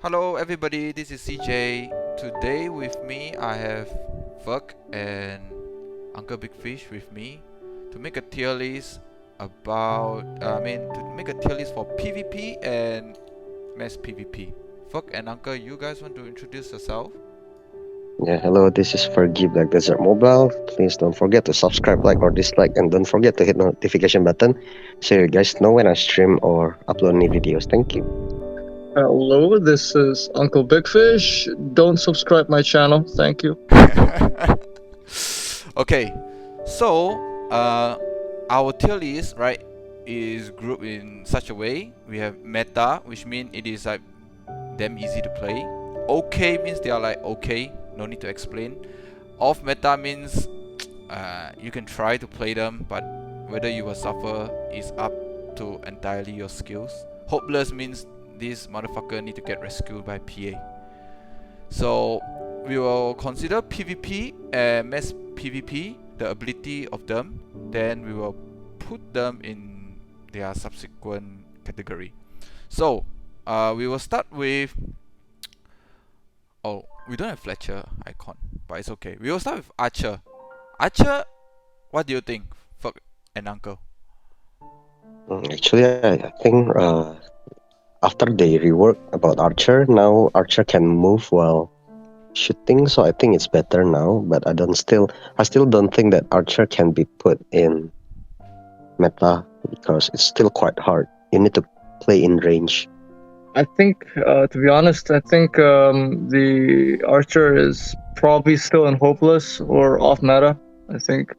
Hello everybody, this is CJie. Today with me I have Ferg and Uncle BigFish with me to make a tier list to make a tier list for PvP and mass PvP. Ferg and Uncle, you guys want to introduce yourself? Yeah, hello, this is Ferggy Black Desert Mobile. Please don't forget to subscribe, like, or dislike, and don't forget to hit the notification button so you guys know when I stream or upload new videos. Thank you. Hello, this is Uncle BigFish. Don't subscribe my channel, thank you. Okay, so our tier list, right, is grouped in such a way. We have meta, which means it is like damn easy to play. Okay means they are like okay, no need to explain. Off meta means you can try to play them, but whether you will suffer is up to entirely your skills. Hopeless means this motherfucker need to get rescued by PA. So we will consider PvP and mass PvP, the ability of them. Then we will put them in their subsequent category. So we will start with. Oh, we don't have Fletcher icon, but it's okay. We will start with Archer. Archer, what do you think, Fuck and Uncle? Actually, I think after they rework about Archer, now Archer can move while shooting, so I think it's better now. But I still don't think that Archer can be put in meta because it's still quite hard. You need to play in range. I think, to be honest, I think the Archer is probably still in Hopeless or off meta. I think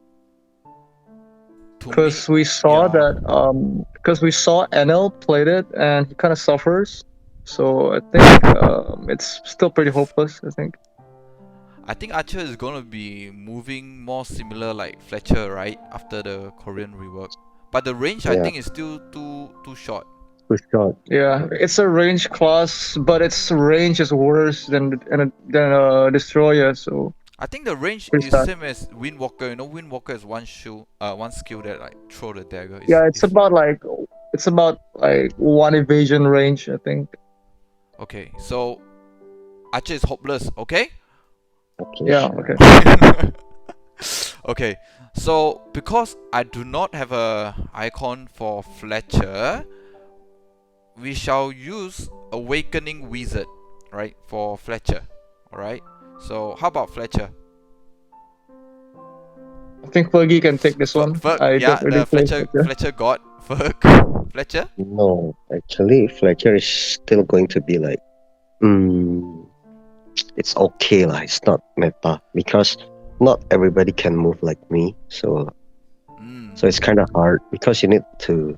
To me, because we saw yeah. that because we saw NL played it and he kind of suffers. So I think it's still pretty hopeless. I think. I think Archer is gonna be moving more similar like Fletcher, right? After the Korean rework. But the range I Yeah, think is still too short. too short. Yeah, it's a range class, but its range is worse than Destroyer. So I think the range pretty is sad. same as Windwalker. You know, Windwalker is one skill that like throw the dagger. Yeah, Is it's about like one evasion range, I think. okay. So Archer is hopeless. Okay. Okay, Yeah, sure. okay. Okay. So because I do not have a icon for Fletcher, we shall use Awakening Wizard, right, for Fletcher. Alright? So, how about Fletcher? I think Fergie can take this one. Ferg, I don't yeah, really the play Fletcher Fletcher. Fletcher god. Ferg, Fletcher? No, actually, Fletcher is still going to be like, mm, it's okay lah. It's not meta because not everybody can move like me. So it's kind of hard because you need to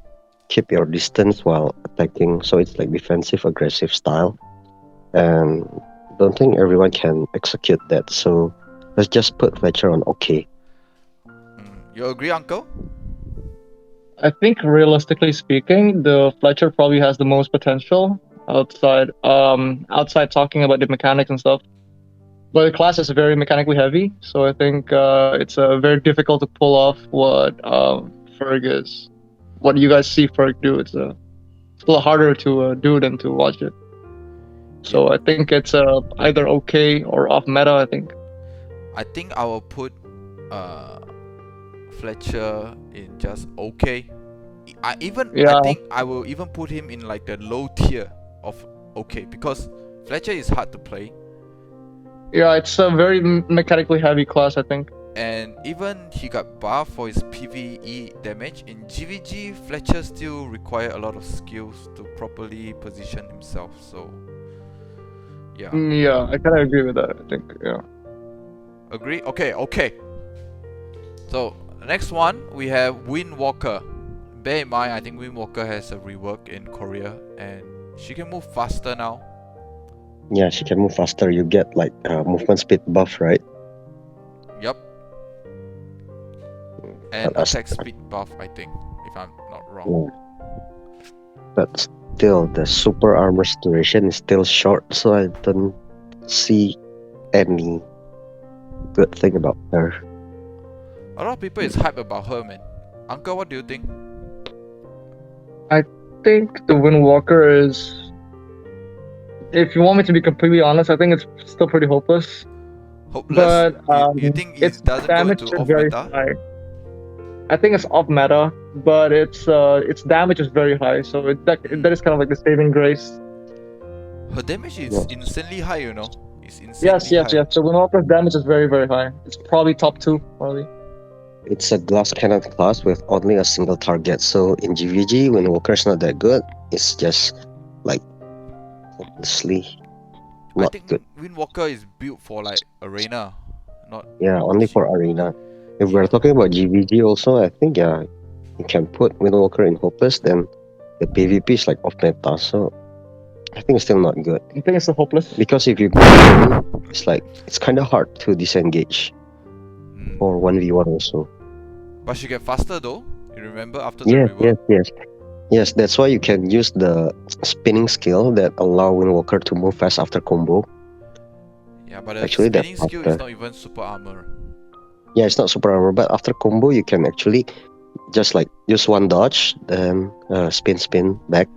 keep your distance while attacking. So it's like defensive aggressive style, and don't think everyone can execute that. So let's just put Fletcher on okay. You agree, Uncle? I think realistically speaking, the Fletcher probably has the most potential outside talking about the mechanics and stuff. But the class is very mechanically heavy, so I think it's very difficult to pull off what Ferg is. What you guys see Ferg do, it's a little harder to do than to watch it. So I think it's either okay or off meta. I think. I think I will put uh, Fletcher in just okay. I Yeah, think I will even put him in like the low tier of okay because Fletcher is hard to play. yeah, it's a very mechanically heavy class. I think. And even he got buffed for his PvE damage. In GVG, Fletcher still require a lot of skills to properly position himself. So, yeah. Yeah, I kind of agree with that. I think. Yeah. Agree? Okay, okay. So, the next one, we have Windwalker. Bear in mind, I think Windwalker has a rework in Korea. And she can move faster now. Yeah, she can move faster. You get like movement speed buff, right? Yup. And But attack speed buff, I think. If I'm not wrong. yeah. But still, the super armor duration is still short, so I don't see any good thing about her. A lot of people is hype about her, man. Uncle, what do you think? I think the Windwalker is if you want me to be completely honest, I think it's still pretty hopeless. Hopeless. But You think its it doesn't go damage into is off very meta? high. I think it's off meta, but its damage is very high, so that is kind of like the saving grace. Her damage is Yeah. insanely high, you know. It's Yes, insanely high. The Windwalker's damage is very, very high. It's probably top 2, probably. It's a glass cannon class with only a single target. So in GVG, when Walker's not that good, it's just like hopelessly I not think good. Windwalker is built for like arena, not. Yeah, only for arena. If Yeah. we're talking about GVG also, I think yeah, you can put Windwalker in hopeless, then the PvP is like off meta. So I think it's still not good. I think it's a hopeless. Because if you go in, it's like it's kind of hard to disengage Mm. for 1v1 also. But she get faster though. You remember after the Yes, rework? yes. That's why you can use the spinning skill that allow Windwalker to move fast after combo. Yeah, but the Actually, that's spinning skill is faster. not even super armor. Yeah, it's not super armor, but after combo you can actually just like use one dodge, then spin back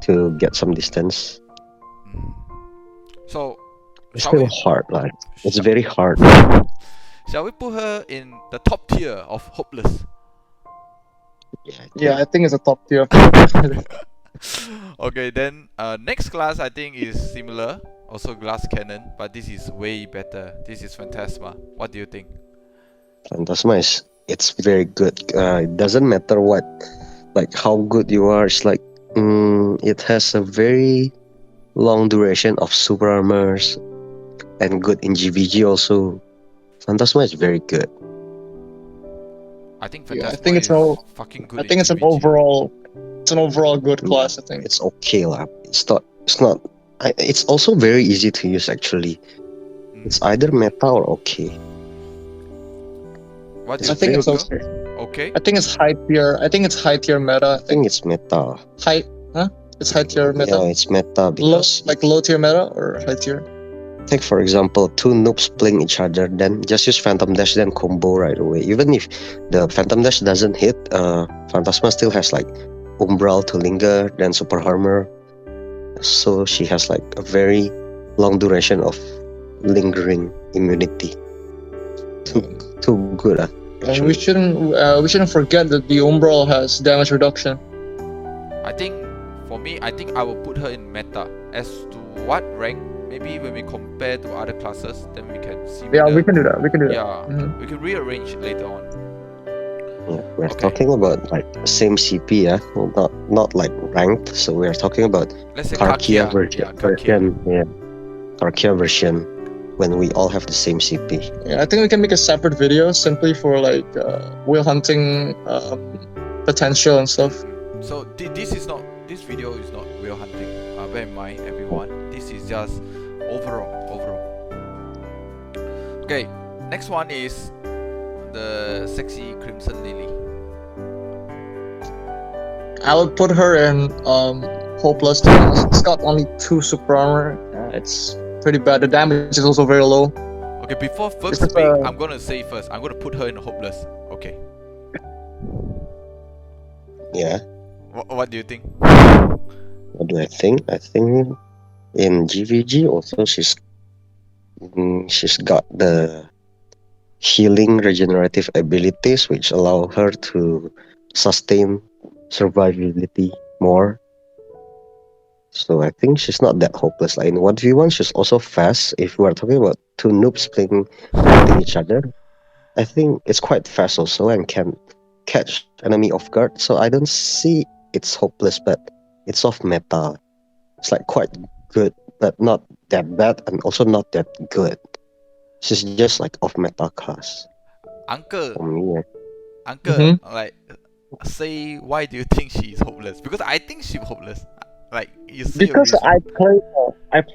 to get some distance. Mm. So, It's shall still we? hard, like it's Shall, very hard. shall we put her in the top tier of hopeless? Yeah, I think it's a top tier. Okay, then next class I think is similar, also glass cannon, but this is way better. This is Phantasma. What do you think? Phantasma it's very good. It doesn't matter what, like how good you are. It's like it has a very long duration of super armors and good in GVG also. Phantasma is very good. I think Yeah, Phantasma I think it's is fucking good. I think in it's an GVG. overall good class. I think. It's okay lah. It's not. It's also very easy to use actually. Mm. It's either meta or okay. What do It's you I think think? it's Uncle? okay. Okay. I think it's high tier. I think it's high tier meta. I think it's meta. High, huh? It's high tier meta. Yeah, it's meta Low, because like low tier meta or high tier. take for example two noobs playing each other, then just use Phantom Dash then combo right away. Even if the Phantom Dash doesn't hit, Phantasma still has like Umbral to linger, then Super Armor. So she has like a very long duration of lingering immunity. Too good. And we shouldn't forget that the Umbral has damage reduction. I think for me, I think I will put her in meta. As to what rank, maybe when we compare to other classes, then we can see. Yeah, whether- we can do that. We can do that. Yeah, Mhm. we can rearrange later on. Yeah, we're Okay. talking about like same CP, yeah, not like ranked. So we're talking about Let's say Karkia Karkia. version. Yeah, Karkia. Karkia version when we all have the same CP. Yeah, I think we can make a separate video simply for like whale hunting potential and stuff. So this video is not whale hunting. Bear in mind, everyone. This is just overall. Okay, next one is the sexy Crimson Lily. I would put her in hopeless. To be honest. It's got only 2 super armor. It's pretty bad. The damage is also very low. Okay, before first This is, speak, I'm gonna say first. I'm gonna put her in hopeless. Okay. Yeah. What do you think? What do I think? I think in GVG also she's got the healing regenerative abilities which allow her to sustain survivability more. So I think she's not that hopeless. Like in 1v1 she's also fast. If we are talking about 2 noobs playing each other, I think it's quite fast also and can catch enemy off guard. So I don't see it's hopeless, but it's off meta. It's like quite good, but not that bad, and also not that good. She's just like off meta class Uncle, for me. Uncle, like, say why do you think she is hopeless? Because I think she's hopeless. Like you see. Because I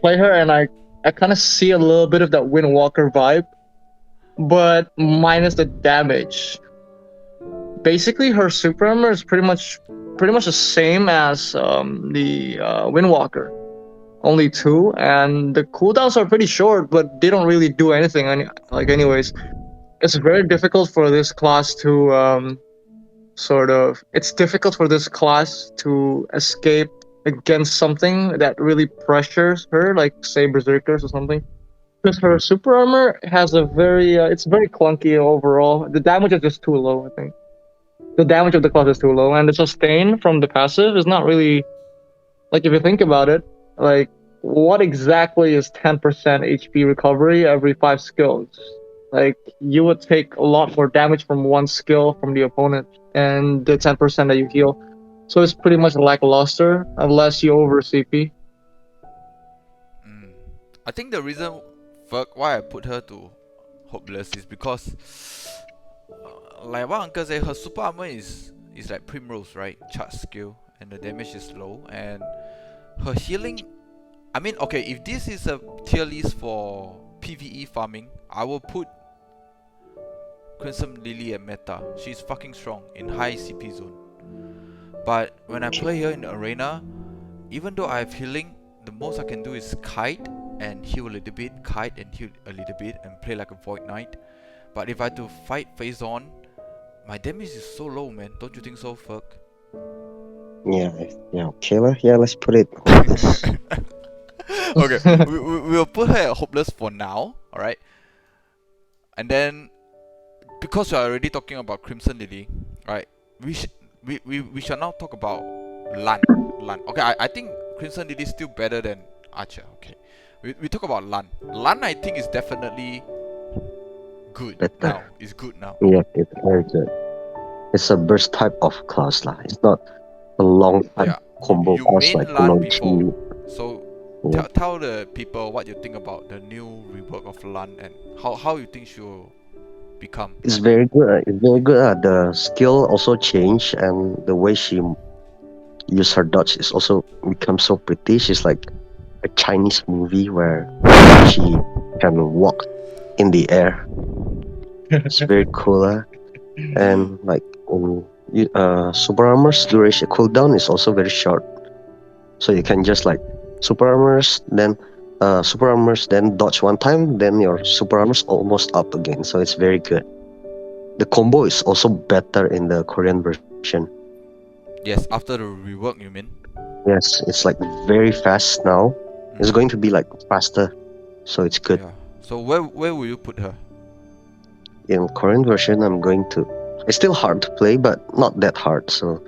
play her and I kind of see a little bit of that Windwalker vibe, but minus the damage. Basically, her super armor is pretty much the same as the Windwalker, only 2, and the cooldowns are pretty short, but they don't really do anything. Anyways, it's very difficult for this class to it's difficult for this class to escape against something that really pressures her, like say berserkers or something. Because her super armor has a it's very clunky overall. The damage is just too low, I think. The damage of the class is too low, and the sustain from the passive is not really, like, if you think about it, like, what exactly is 10% HP recovery every 5 skills? Like, you would take a lot more damage from one skill from the opponent and the 10% that you heal. So it's pretty much lackluster unless you over CP. I think the reason why I put her to hopeless is because, like what Uncle said, her super armor is like Primrose, right? Charge skill, and the damage is low, and her healing. I mean, okay, if this is a tier list for PvE farming, I will put Crimson Lily at meta. She's fucking strong in high CP zone. But when I play her in the arena, even though I have healing, the most I can do is kite and heal a little bit, kite and heal a little bit, and play like a Void Knight. But if I have to fight face on, my damage is so low, man. Don't you think so, Ferg? Yeah, okay lah. Yeah, let's put it. Okay, we'll put her at hopeless for now, alright? And then, because we are already talking about Crimson Lily, right? We shall now talk about Lan. Okay, I think Crimson Lily is still better than Archer. Okay, we talk about Lan. Lan, I think, is definitely good Better. now. It's good now. Yeah, it's very good. It's a burst type of class lah. It's not a long type Yeah, combo you class main like Lan Chi. before, so Yeah. tell the people what you think about the new rework of Lan and how you think she'll become. It's very good. It's very good. The skill also changed, and the way she use her dodge is also become so pretty. She's like a Chinese movie where she can walk in the air. It's very cool. And like super armor's duration cooldown is also very short, so you can just like super armors then dodge one time, then your super armor's almost up again. So it's very good. The combo is also better in the Korean version. Yes, after the rework, you mean? Yes, it's like very fast now. It's going to be like faster, so it's good. Yeah. So where will you put her? In Korean version, it's still hard to play, but not that hard. So,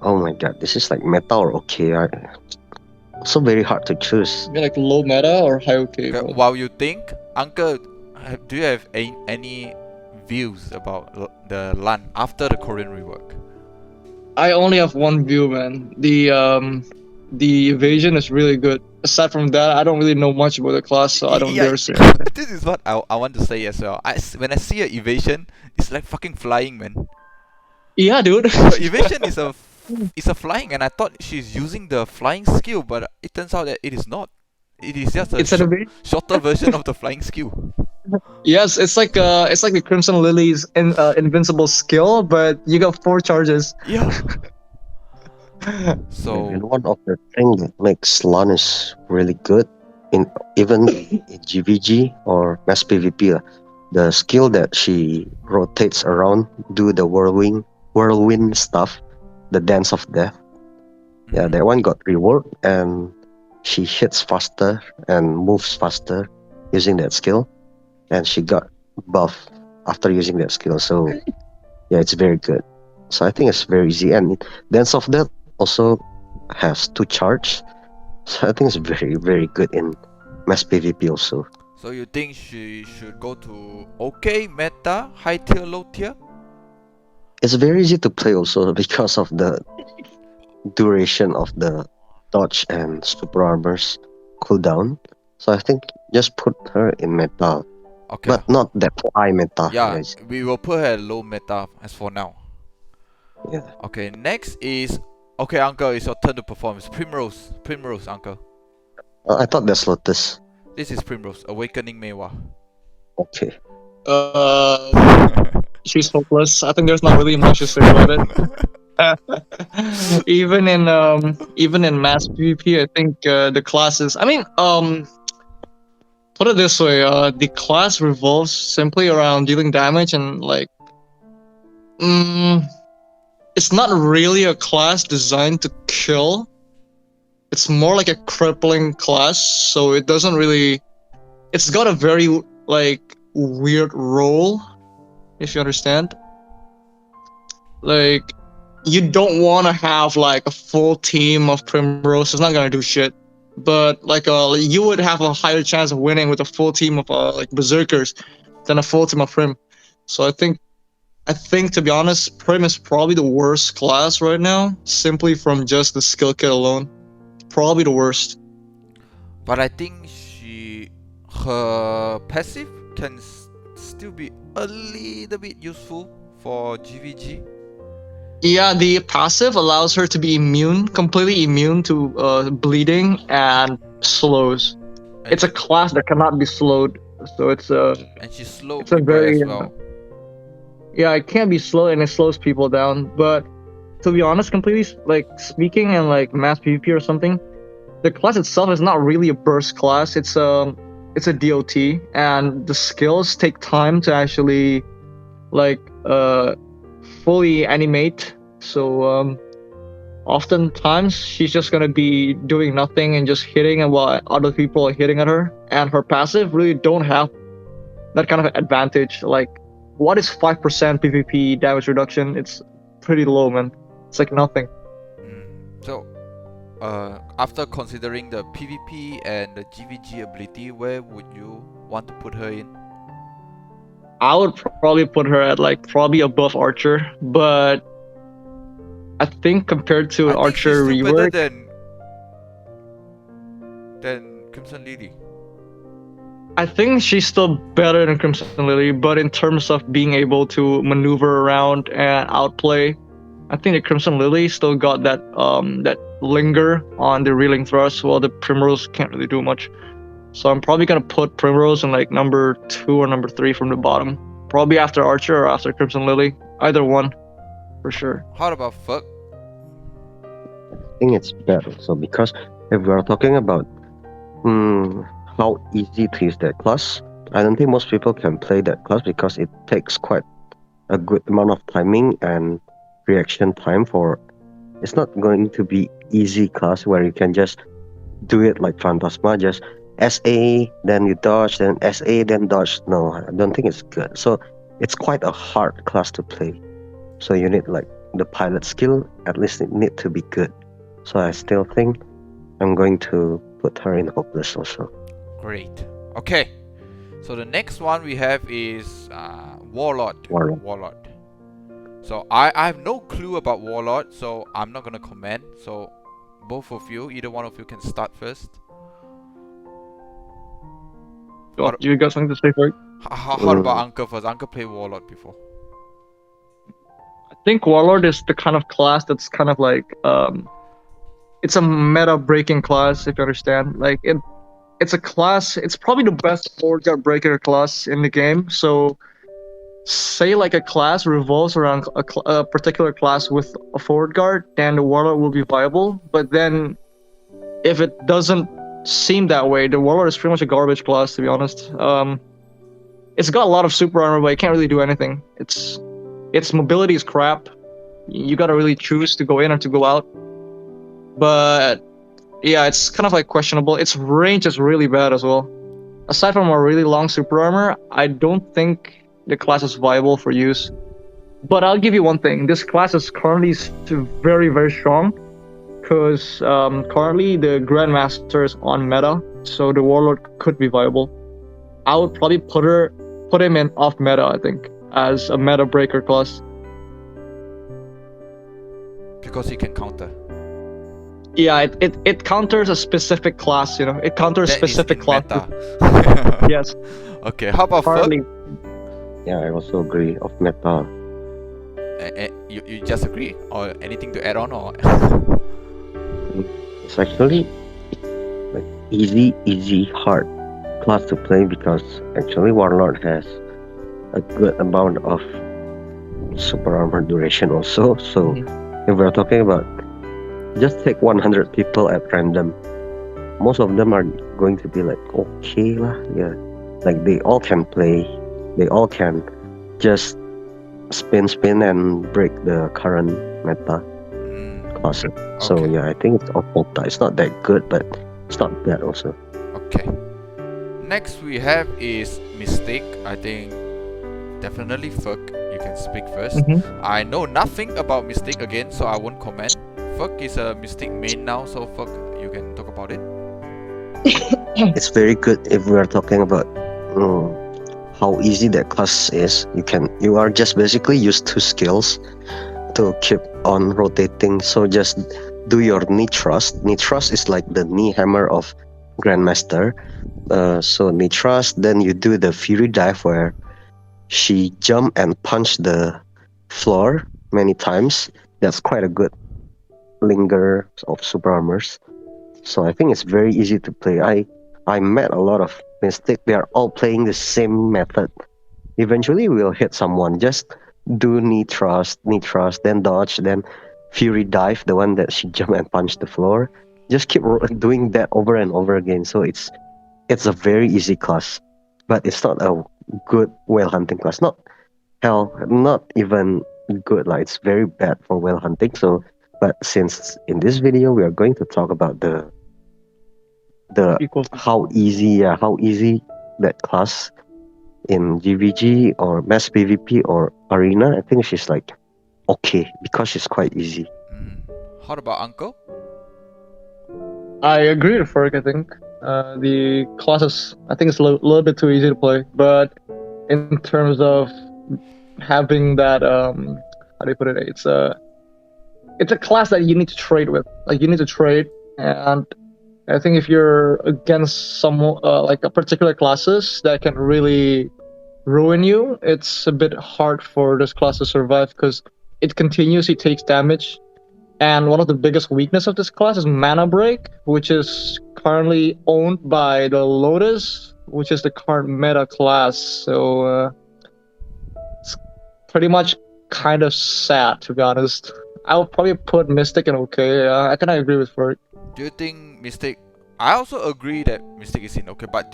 oh my god, this is like meta or okay. Also very hard to choose. Maybe like low meta or high okay. Okay, while you think, Uncle, do you have any views about the Lan after the Korean rework? I only have one view, man. The evasion is really good. Aside from that, I don't really know much about the class, so I don't dare say anything. This is what I want to say as well. When I see a evasion, it's like fucking flying, man. Yeah, dude. So evasion is a flying, and I thought she's using the flying skill, but it turns out that it is not. It is just It's a an evasion. shorter version of the flying skill. Yes, it's like the Crimson Lily's invincible skill, but you got 4 charges. Yeah. So And one of the things that makes Lannis really good, even in GVG or mass PvP, the skill that she rotates around, do the whirlwind stuff, the dance of death. Yeah, that one got reworked, and she hits faster and moves faster using that skill, and she got buff after using that skill. So yeah, it's very good. So I think it's very easy, and dance of death also has 2 charge, so I think it's very, very good in mass PvP also. So you think she should go to okay meta, high tier, low tier? It's very easy to play also because of the duration of the dodge and super armors cooldown. So I think just put her in meta, Okay. but not that high meta. Yeah, guys. we will put her at low meta as for now. Yeah. Okay, next is okay, Uncle. It's your turn to perform. It's Primrose, Uncle. I thought that's Lotus. This is Primrose, Awakening maehwa. Okay. She's hopeless. I think there's not really much to say about it. even in mass PvP, I think the classes. I mean, put it this way: the class revolves simply around dealing damage and like, it's not really a class designed to kill. it's more like a crippling class, so it doesn't really. It's got a very like weird role, if you understand. Like, you don't want to have like a full team of Primrose. It's not gonna do shit. But like you would have a higher chance of winning with a full team of like Berserkers than a full team of Prim. So I think to be honest, Prim is probably the worst class right now, simply from just the skill kit alone. Probably the worst. But I think her passive can still be a little bit useful for GVG. Yeah, the passive allows her to be completely immune to bleeding and slows. And It's a class that cannot be slowed, so it's a she it's a people very as well. yeah, it can be slow and it slows people down. But to be honest, completely like speaking and like mass PvP or something, the class itself is not really a burst class. It's a DOT, and the skills take time to actually like fully animate. So oftentimes she's just gonna be doing nothing and just hitting, and while other people are hitting at her, and her passive really don't have that kind of advantage. Like, what is 5% PvP damage reduction? It's pretty low, man. It's like nothing. So, after considering the PvP and the GVG ability, where would you want to put her in? I would probably put her at like probably above Archer, but I think compared to I think Archer she's still better rework, than Crimson Lily. I think she's still better than Crimson Lily, but in terms of being able to maneuver around and outplay, I think the Crimson Lily still got that linger on the reeling thrust, while the Primrose can't really do much. So I'm probably gonna put Primrose in like number 2 or number 3 from the bottom. Probably after Archer or after Crimson Lily. Either one, for sure. How about Ferg? I think it's bad also because if we are talking about how easy to use that class, I don't think most people can play that class because it takes quite a good amount of timing and reaction time for. It's not going to be easy class where you can just do it like Phantasma, just SA, then you dodge, then SA, then dodge. No, I don't think it's good. So it's quite a hard class to play. So you need like the pilot skill, at least it need to be good. So I still think I'm going to put her in hopeless also. Great. Okay. So the next one we have is Warlord. So I have no clue about Warlord, so I'm not gonna comment. So both of you, either one of you can start first. You got something to say for it? How about Uncle first? Uncle played Warlord before. I think Warlord is the kind of class that's kind of like it's a meta breaking class, if you understand. Like it's a class, it's probably the best forward guard breaker class in the game. So say like a class revolves around a particular class with a forward guard, then the Warlord will be viable. But then if it doesn't seem that way, the Warlord is pretty much a garbage class, to be honest. It's got a lot of super armor, but it can't really do anything. Its mobility is crap. You gotta really choose to go in or to go out. But yeah, it's kind of like questionable. Its range is really bad as well. Aside from a really long super armor, I don't think the class is viable for use. But I'll give you one thing. This class is currently very, very strong. Because currently the Grandmaster is on meta. So the Warlord could be viable. I would probably put him in off meta, I think, as a meta breaker class. Because he can counter. Yeah, it counters a specific class, you know. It counters That specific is in class. meta. Yes. Okay, how about Partly. Ferg? Yeah, I also agree of meta. You just agree? Or anything to add on? Or It's actually like easy, hard class to play because actually Warlord has a good amount of super armor duration also. So if we're talking about just take 100 people at random, most of them are going to be like okay lah, yeah, like they all can play, they all can just spin and break the current meta classes. So Okay. yeah, I think it's Opta. It's not that good, but it's not bad also. Okay. Next we have is Mystic. I think definitely Ferg. You can speak first. I know nothing about Mystic again, so I won't comment. Ferg is a Mystic main now, so Ferg, you can talk about it. It's very good if we are talking about how easy that class is. You are just basically use 2 skills to keep on rotating. So just do your knee thrust. Knee thrust is like the knee hammer of Grandmaster. So knee thrust, then you do the Fury dive where she jump and punch the floor many times. That's quite a good linger of super armors. So I think it's very easy to play. I met a lot of Mystic. They are all playing the same method. Eventually we'll hit someone. Just do knee thrust, then dodge, then Fury dive, the one that she jump and punch the floor. Just keep doing that over and over again. So it's a very easy class, but it's not a good whale hunting class. Not even good. Like it's very bad for whale hunting. So, but since in this video we are going to talk about the Equal. how easy that class in GVG or mass PvP or arena, I think she's like okay because she's quite easy. How about Uncle? I agree with Ferg. I think the classes, I think it's a little bit too easy to play. But in terms of having that, how do you put it? It's a class that you need to trade with. Like you need to trade, and I think if you're against some like a particular classes that can really ruin you, it's a bit hard for this class to survive because it continuously takes damage. And one of the biggest weakness of this class is mana break, which is currently owned by the Lotus, which is the current meta class. So it's pretty much kind of sad, to be honest. I would probably put Mystic in okay. I kind of agree with Ferg. Do you think Mystic? I also agree that Mystic is in okay, but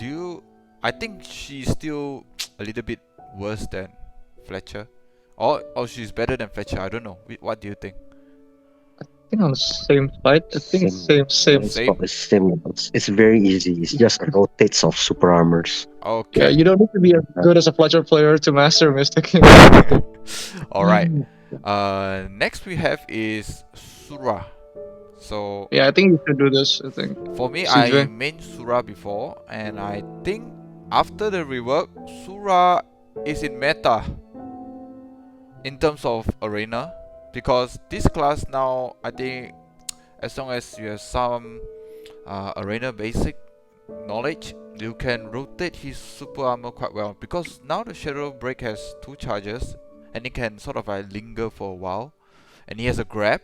I think she's still a little bit worse than Fletcher, or she's better than Fletcher. I don't know. What do you think? I think on the same fight. I think it's same. It's same. It's very easy. It's just rotates of super armors. Okay. Yeah, you don't need to be as good as a Fletcher player to master Mystic. All right. Next we have is Sura. So yeah, I think you should do this. I think for me, CJie. I main Sura before, and I think after the rework, Sura is in meta in terms of arena, because this class now, I think as long as you have some arena basic knowledge, you can rotate his super armor quite well, because now the Shadow Break has 2 charges and it can sort of like linger for a while, and he has a grab,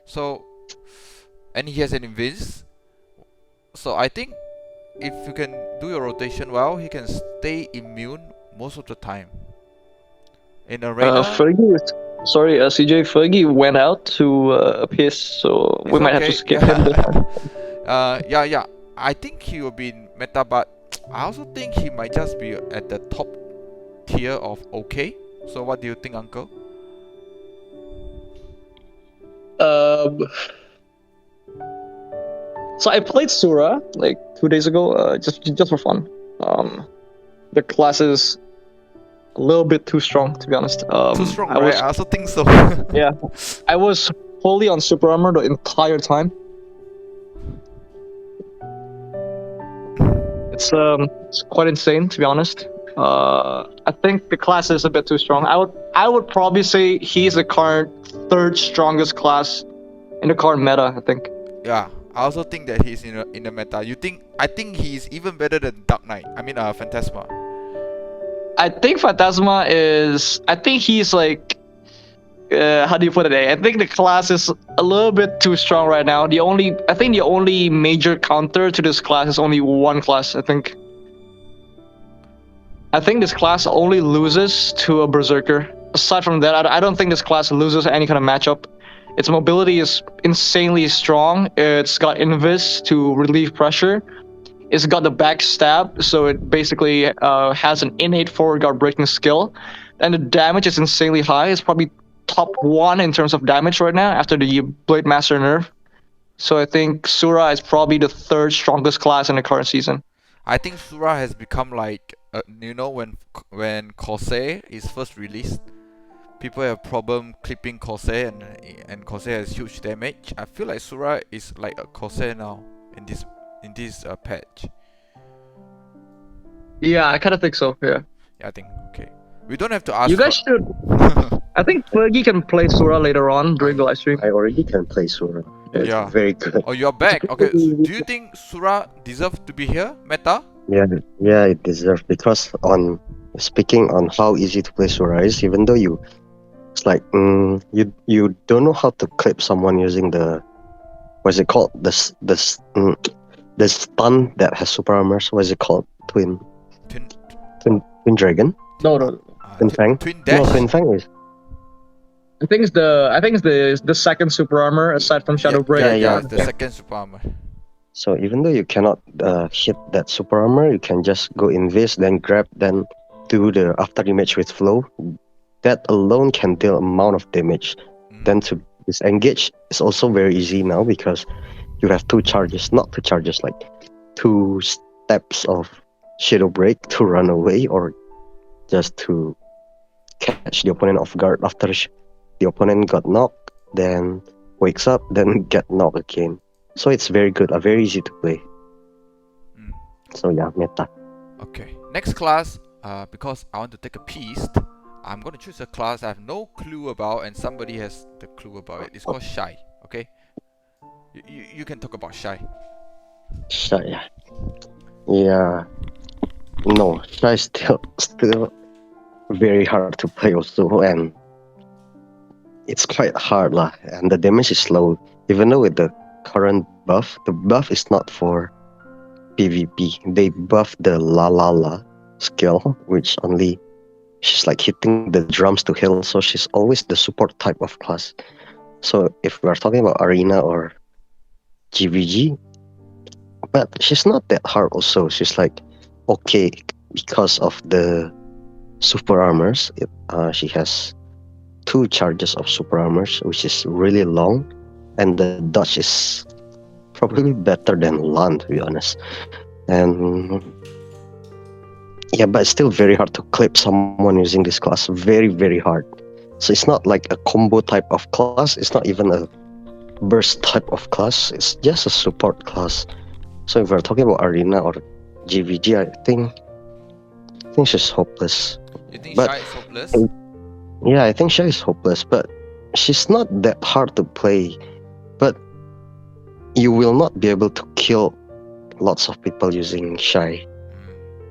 so, and he has an invis. So I think if you can do your rotation well, he can stay immune most of the time. In arena, Ferggy, sorry, CJie, Ferggy went out to piss, so we might have to skip him. yeah. I think he will be in meta, but I also think he might just be at the top tier of okay. So what do you think, Uncle? So I played Sura like 2 days ago, just for fun. The class is a little bit too strong, to be honest. Too strong, right? I also think so. Yeah, I was fully on super armor the entire time. It's quite insane, to be honest. I think the class is a bit too strong. I would probably say he's the current 3rd strongest class in the current meta, I think. Yeah, I also think that he's in the meta. I think he's even better than Dark Knight. I mean, Phantasma. I think Phantasma is. I think he's like. How do you put it? I think the class is a little bit too strong right now. I think the only major counter to this class is only one class. I think this class only loses to a Berserker. Aside from that, I don't think this class loses any kind of matchup. Its mobility is insanely strong. It's got invis to relieve pressure. It's got the backstab, so it basically has an innate forward guard breaking skill. And the damage is insanely high. It's probably top 1 in terms of damage right now after the Blade Master nerf. So I think Sura is probably the 3rd strongest class in the current season. I think Sura has become like, you know, when Corsair is first released, people have problem clipping Corsair and Corsair has huge damage. I feel like Sura is like a Corsair now in this patch. Yeah, I kind of think so. Yeah. Yeah, I think okay. We don't have to ask. You guys should. I think Ferggy can play Sura later on during the live stream. I already can play Sura. It's Yeah. very good. Oh, you're back. Okay. Do you think Sura deserves to be here, meta? Yeah, it deserves, because on speaking on how easy to play Sura is, even though it's like you don't know how to clip someone using the, what's it called, the stun that has super armors. What is it called? Twin Dragon? No. Twin Fang? Twin Dash. No, Twin Fang is. I think it's the second super armor aside from Shadow Break. Yeah, the second super armor. So even though you cannot hit that super armor, you can just go invest, then grab, then do the after image with flow. That alone can deal amount of damage. Then to disengage is also very easy now, because you have 2 charges, not 2 charges, like 2 steps of Shadow Break to run away, or just to catch the opponent off guard after the opponent got knocked, then wakes up, then get knocked again. So it's very good, very easy to play. So yeah, meta. Okay, next class, because I want to take a piece, I'm going to choose a class I have no clue about and somebody has the clue about it. It's called Shy, okay? You can talk about Shy. Shy, yeah. No, Shy is still very hard to play also, and it's quite hard lah. And the damage is low, even though with the current buff, the buff is not for PvP. They buff the La skill, which only she's like hitting the drums to heal, so she's always the support type of class. So if we're talking about Arena or GVG, but she's not that hard also. She's like okay because of the super armors. She has 2 charges of super armors, which is really long, and the dodge is probably better than Lan, to be honest. And yeah, but it's still very hard to clip someone using this class. Very, very hard. So it's not like a combo type of class. It's not even a burst type of class. It's just a support class. So if we're talking about Arena or GVG, I think she's hopeless. You think But- Shy is hopeless? Yeah, I think Shy is hopeless, but she's not that hard to play. But you will not be able to kill lots of people using Shy.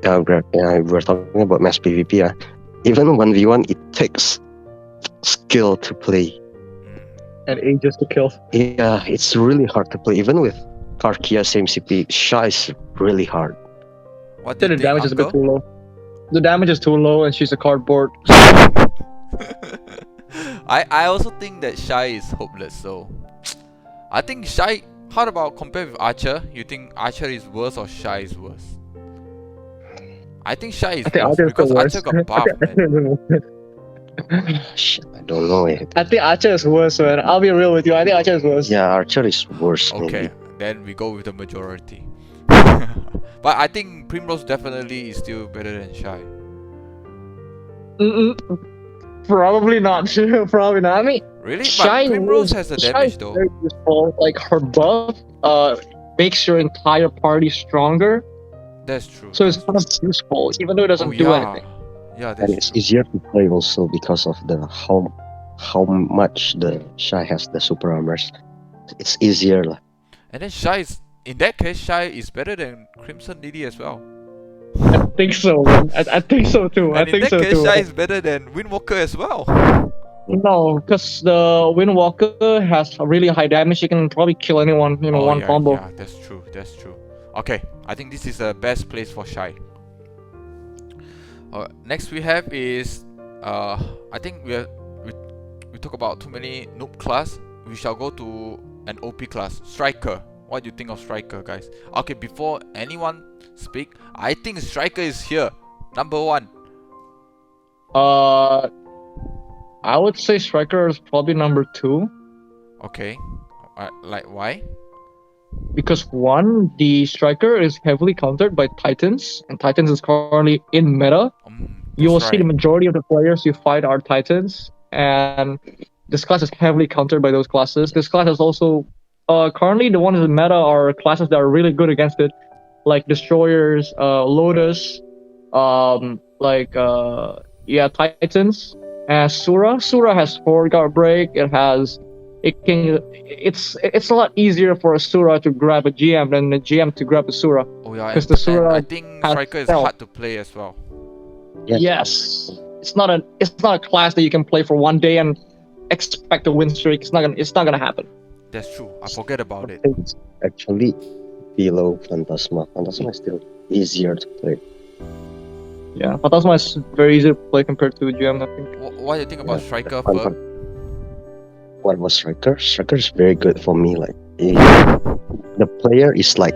We're talking about mass PvP. Even 1v1, it takes skill to play. And ages to kill. Yeah, it's really hard to play. Even with Karkia, same CP, Shy is really hard. What The do you think, damage is a bit Uncle? too low. The damage is too low, and she's a cardboard. I also think that Shy is hopeless, so I think Shy, how about compare with Archer? You think Archer is worse or Shy is worse? I think Shy is I think worse Archer is the because worst. Archer got buffed, man. Shit, I don't know. I think Archer is worse, man. I'll be real with you. I think Archer is worse. Yeah, Archer is worse. Okay, Maybe. then we go with the majority. But I think Primrose definitely is still better than Shy. Probably not. Probably not. I mean, Really? Shy But Primrose is- has the Shy damage is though. very useful. Like her buff makes your entire party stronger, That's true. so it's kind of useful, even though it doesn't do anything. Yeah, And that's it's true. easier to play also because of the how much the Shy has the super armors. It's easier lah. And then Shy is, in that case, Shy is better than Crimson Lily as well. I think so, man. I think so too. I And in think that so case, too. Shy is better than Windwalker as well. No, because the Windwalker has a really high damage. You can probably kill anyone in one yeah, combo. Yeah, that's true. That's true. Okay, I think this is the best place for Shy. Next we have is I think we talk about too many noob class. We shall go to an OP class, Striker. What do you think of Striker, guys? Okay, before anyone speak, I think Striker is here, number 1. I would say striker is probably number 2 Okay. Like why? because one, the striker is heavily countered by Titans, and Titans is currently in meta. You will That's see the right. majority of the players you fight are Titans, and this class is heavily countered by those classes. This class is also currently the ones in meta are classes that are really good against it, like Destroyers, Lotus, Titans, and Sura. Sura has 4 guard break. It's a lot easier for a Sura to grab a GM than a GM to grab a Sura. Oh yeah, Because the and I Sura think has striker is stealth. hard to play as well. Yes. It's not a class that you can play for one day and expect a win streak. It's not gonna happen. That's true. I forget I about it. think it's actually below Phantasma. Phantasma is still easier to play. Yeah, Phantasma is very easy to play compared to GM, I think. What do you think about Yeah. striker, Phan- Ferg? What was Striker? Striker is very good for me. Like the player is like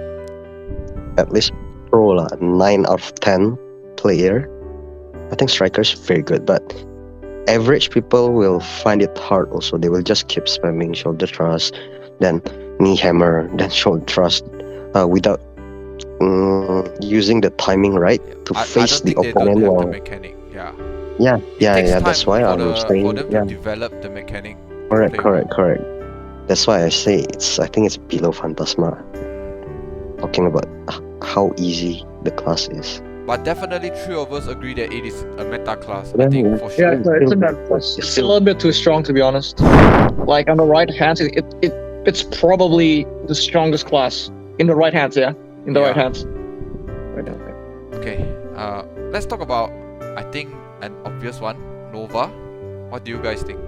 at least pro lah, 9 out of 10 player. I think Striker is very good, but average people will find it hard also. They will just keep spamming shoulder thrust, then knee hammer, then shoulder thrust without using the timing right to I face don't the think they don't opponent have the well. mechanic. Yeah. Yeah, It takes time that's why for I'm for saying them to develop the mechanic. correct, play well. correct. That's why I say I think it's below Phantasma. Talking about how easy the class is. But definitely 3 of us agree that it is a meta class. I Yeah, think yeah. for sure. It's a bad It's It's a still- little bit too strong, to be honest. Like on the right hands, it's probably the strongest class in the right hands. Yeah, in the right Yeah. hands. Right now. Okay. Let's talk about I think an obvious one, Nova. What do you guys think?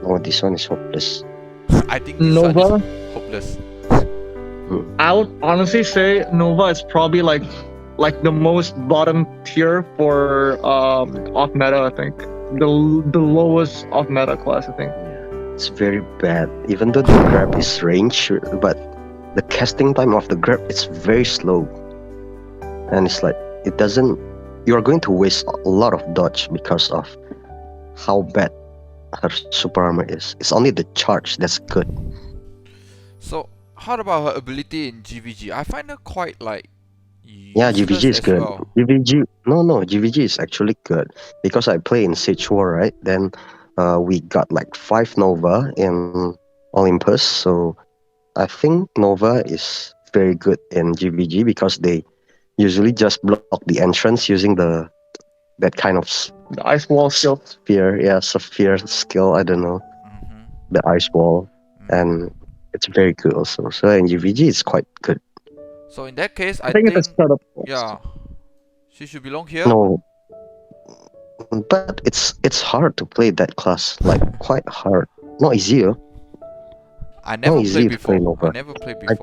Oh, this one is hopeless. I think this one Nova. is hopeless. I would honestly say Nova is probably like the most bottom tier for off meta. I think the lowest off meta class. I think. It's very bad. Even though the grab is range, but the casting time of the grab is very slow. And it's like it doesn't. You're going to waste a lot of dodge because of how bad her super armor is. It's only the charge that's good. So how about her ability in GVG? I find her quite like Yeah, GVG useless is as good. well. GVG, no, GVG is actually good because I play in Sage War, right? Then we got like 5 Nova in Olympus, so I think Nova is very good in GVG because they usually just block the entrance using that kind of The ice wall skill. sphere skill. I don't know, Mhm. the ice wall, Mm. and it's very good also. So in GVG, it's quite good. So in that case, I think it's a setup. yeah, she should belong here. No, but it's hard to play that class. Like quite hard. Not easy. I never easy played to play before. I Nova. never played I before.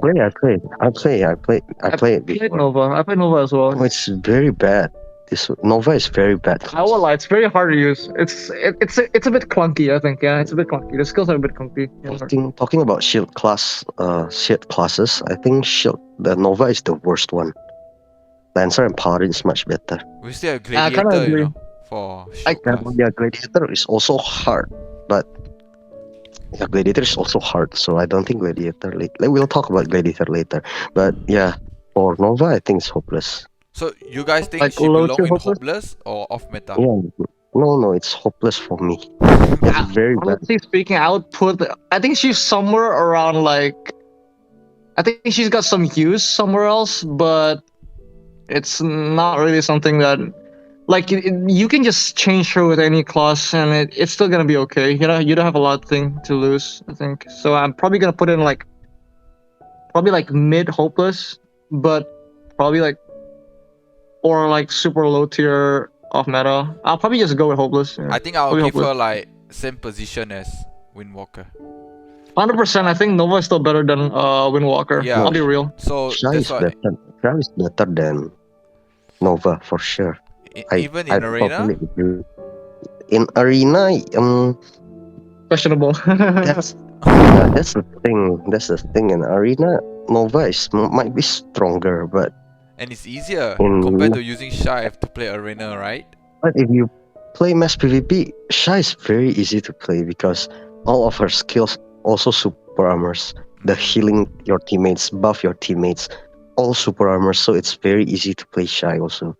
play it Played before. Nova. I played Nova as well. Oh, it's very bad. This Nova is very bad. I won't lie, it's very hard to use. It's a bit clunky, I think. Yeah, it's a bit clunky. The skills are a bit clunky. Talking about shield classes, I think the Nova is the worst one. Lancer and Paladin is much better. We still have I kinda gladiator, agree. for I shield class. Yeah, Gladiator is also hard, but yeah, Gladiator is also hard. So I don't think Gladiator. We'll talk about Gladiator later. But yeah, for Nova, I think it's hopeless. So you guys think Like she low belong tier in hopeless? hopeless or off meta? Yeah, no, it's hopeless for me. It's very bad. Honestly speaking, I would I think she's somewhere around like. I think she's got some use somewhere else, but it's not really something that. Like you can just change her with any class, and it's still gonna be okay. You know, you don't have a lot to lose. I think so. I'm probably gonna put in like. Probably like mid hopeless, but probably like. Or like super low tier off meta. I'll probably just go with hopeless. Yeah. I think I'll Probably give her hopeless. like same position as Windwalker. 100%. I think Nova is still better than Windwalker. Yeah. I'll be real. So Shy that's is why better. Shy is better than Nova for sure. even in arena, totally agree. In arena, Questionable. that's that's the thing. That's the thing. In arena, Nova might be stronger, but and it's easier in compared to using Shy to play arena, right? but if you play mass PvP, Shy is very easy to play because all of her skills also super armors. The healing your teammates, buff your teammates, all super armors. So it's very easy to play Shy also.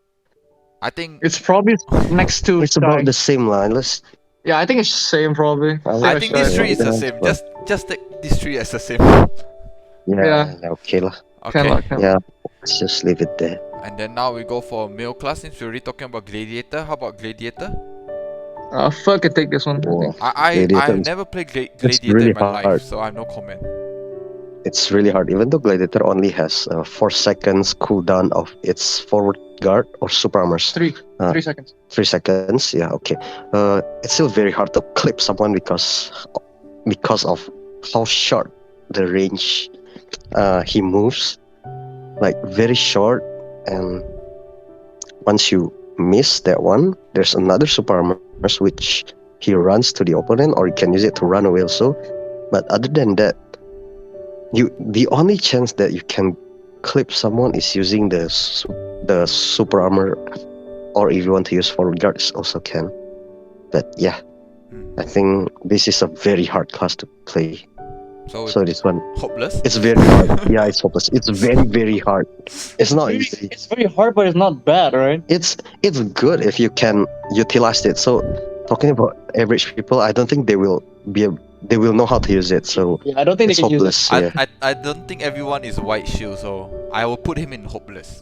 I think It's probably next to It's about Shy. the same line. Let's. Yeah, I think it's same probably. I Same I as think Shy, these three is probably. the Yeah, same. well. Just take these three as the same. Yeah. Okay lah. Okay. Yeah, let's just leave it there. And then now we go for male class since we're already talking about gladiator. How about gladiator? Fuck, I take this one. I Wow. think. Gladiator I've is- never played it's gladiator really in my life, hard. so I have no comment. It's really hard. Even though Gladiator only has 4 seconds cooldown of its forward guard or super armors. 3 Uh, 3 seconds. 3 seconds, yeah, okay. It's still very hard to clip someone because of how short the range he moves. Like very short, and once you miss that one, there's another super armors which he runs to the opponent, or you can use it to run away also. But other than that, the only chance that you can clip someone is using the super armor, or if you want to use forward guards also can. But yeah, I think this is a very hard class to play. So this one, Hopeless. it's very hard. Yeah, it's hopeless. It's very very hard. It's not easy. It's very hard, but it's not bad, right? It's good if you can utilize it. So talking about average people, I don't think they will know how to use it. So Yeah, I don't think they it's can use it. hopeless. Yeah. I don't think everyone is white shield, so I will put him in hopeless.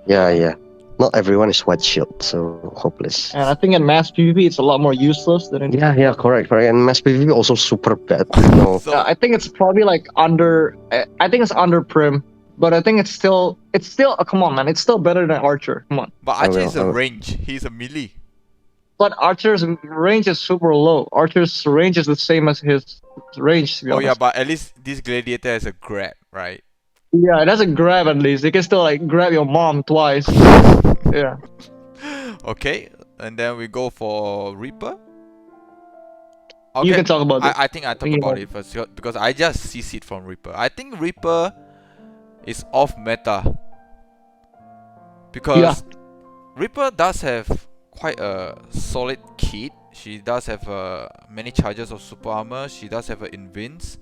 Yeah. Not everyone is white shield, so hopeless. And I think in mass PvP, it's a lot more useless than in. Yeah, correct. And mass PvP also super bad. No, So Yeah, I think it's probably like under. I think it's under Prim, but I think it's still. Come on, man, it's still better than Archer. Come on. but I Archer will, is I a will. range. He's a melee. But Archer's range is super low. Archer's range is the same as his range, to be Oh honest. yeah, but at least this gladiator has a grab, right? Yeah, it doesn't grab at least. You can still like grab your mom twice. Yeah. Okay, and then we go for Reaper. You can talk about this. I think I talk You about know. it first because I just CC'd it from Reaper. I think Reaper is off meta because Reaper does have quite a solid kit. She does have many charges of super armor. She does have an invince,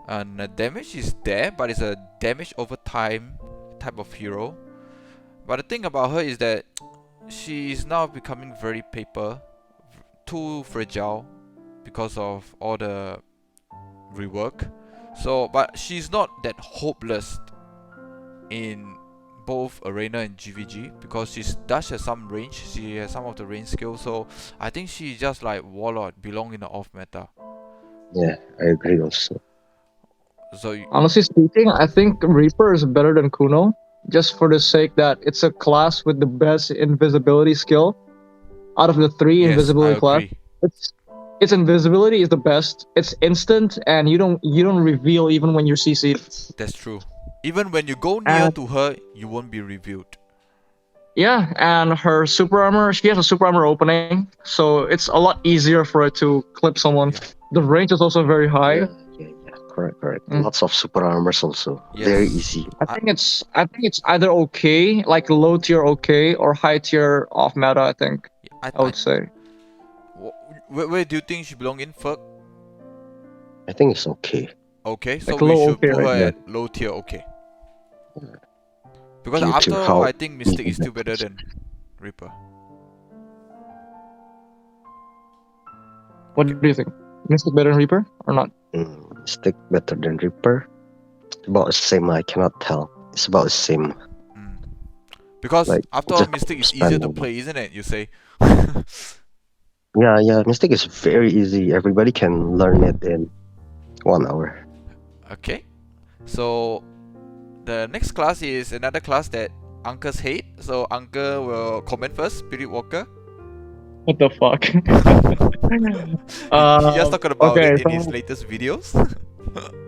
and the damage is there, but it's a damage over time type of hero. But the thing about her is that she is now becoming very paper, too fragile because of all the rework. So, but she's not that hopeless in both arena and GVG because she does have some range. She has some of the range skills. So I think she's just like Warlord, belong in the off meta. yeah, I agree also. So Honestly speaking, I think Reaper is better than Kuno, just for the sake that it's a class with the best invisibility skill out of the 3 yes, I invisibility class. agree. Its invisibility is the best. It's instant, and you don't reveal even when you're CC'd. That's true. Even when you go near And- to her, you won't be revealed. Yeah, and her super armor, she has a super armor opening, so it's a lot easier for it to clip someone. Yeah. The range is also very high. Yeah, correct. Mm. Lots of super armors also. Yes. Very easy. I think it's either okay, like low tier okay, or high tier off meta. I think I would say. Where do you think she belong in, Ferg? I think it's okay. Okay, so Like we low should put tier, her yeah. at low tier, okay. Because Due to after all, how I think Mystic easy is still that better is. than Reaper. What do you think? Mystic better than Reaper or not? Stick better than Reaper. About the same. I cannot tell. It's about the same. Mm. Because Like, after all, just Mystic is spend easier to more. play, isn't it? You say. Yeah. Mystic is very easy. Everybody can learn it in 1 hour. Okay, so the next class is another class that Uncles hate. So Uncle will comment first. Spirit Walker. What the fuck? He just talked about okay, it in so- his latest videos.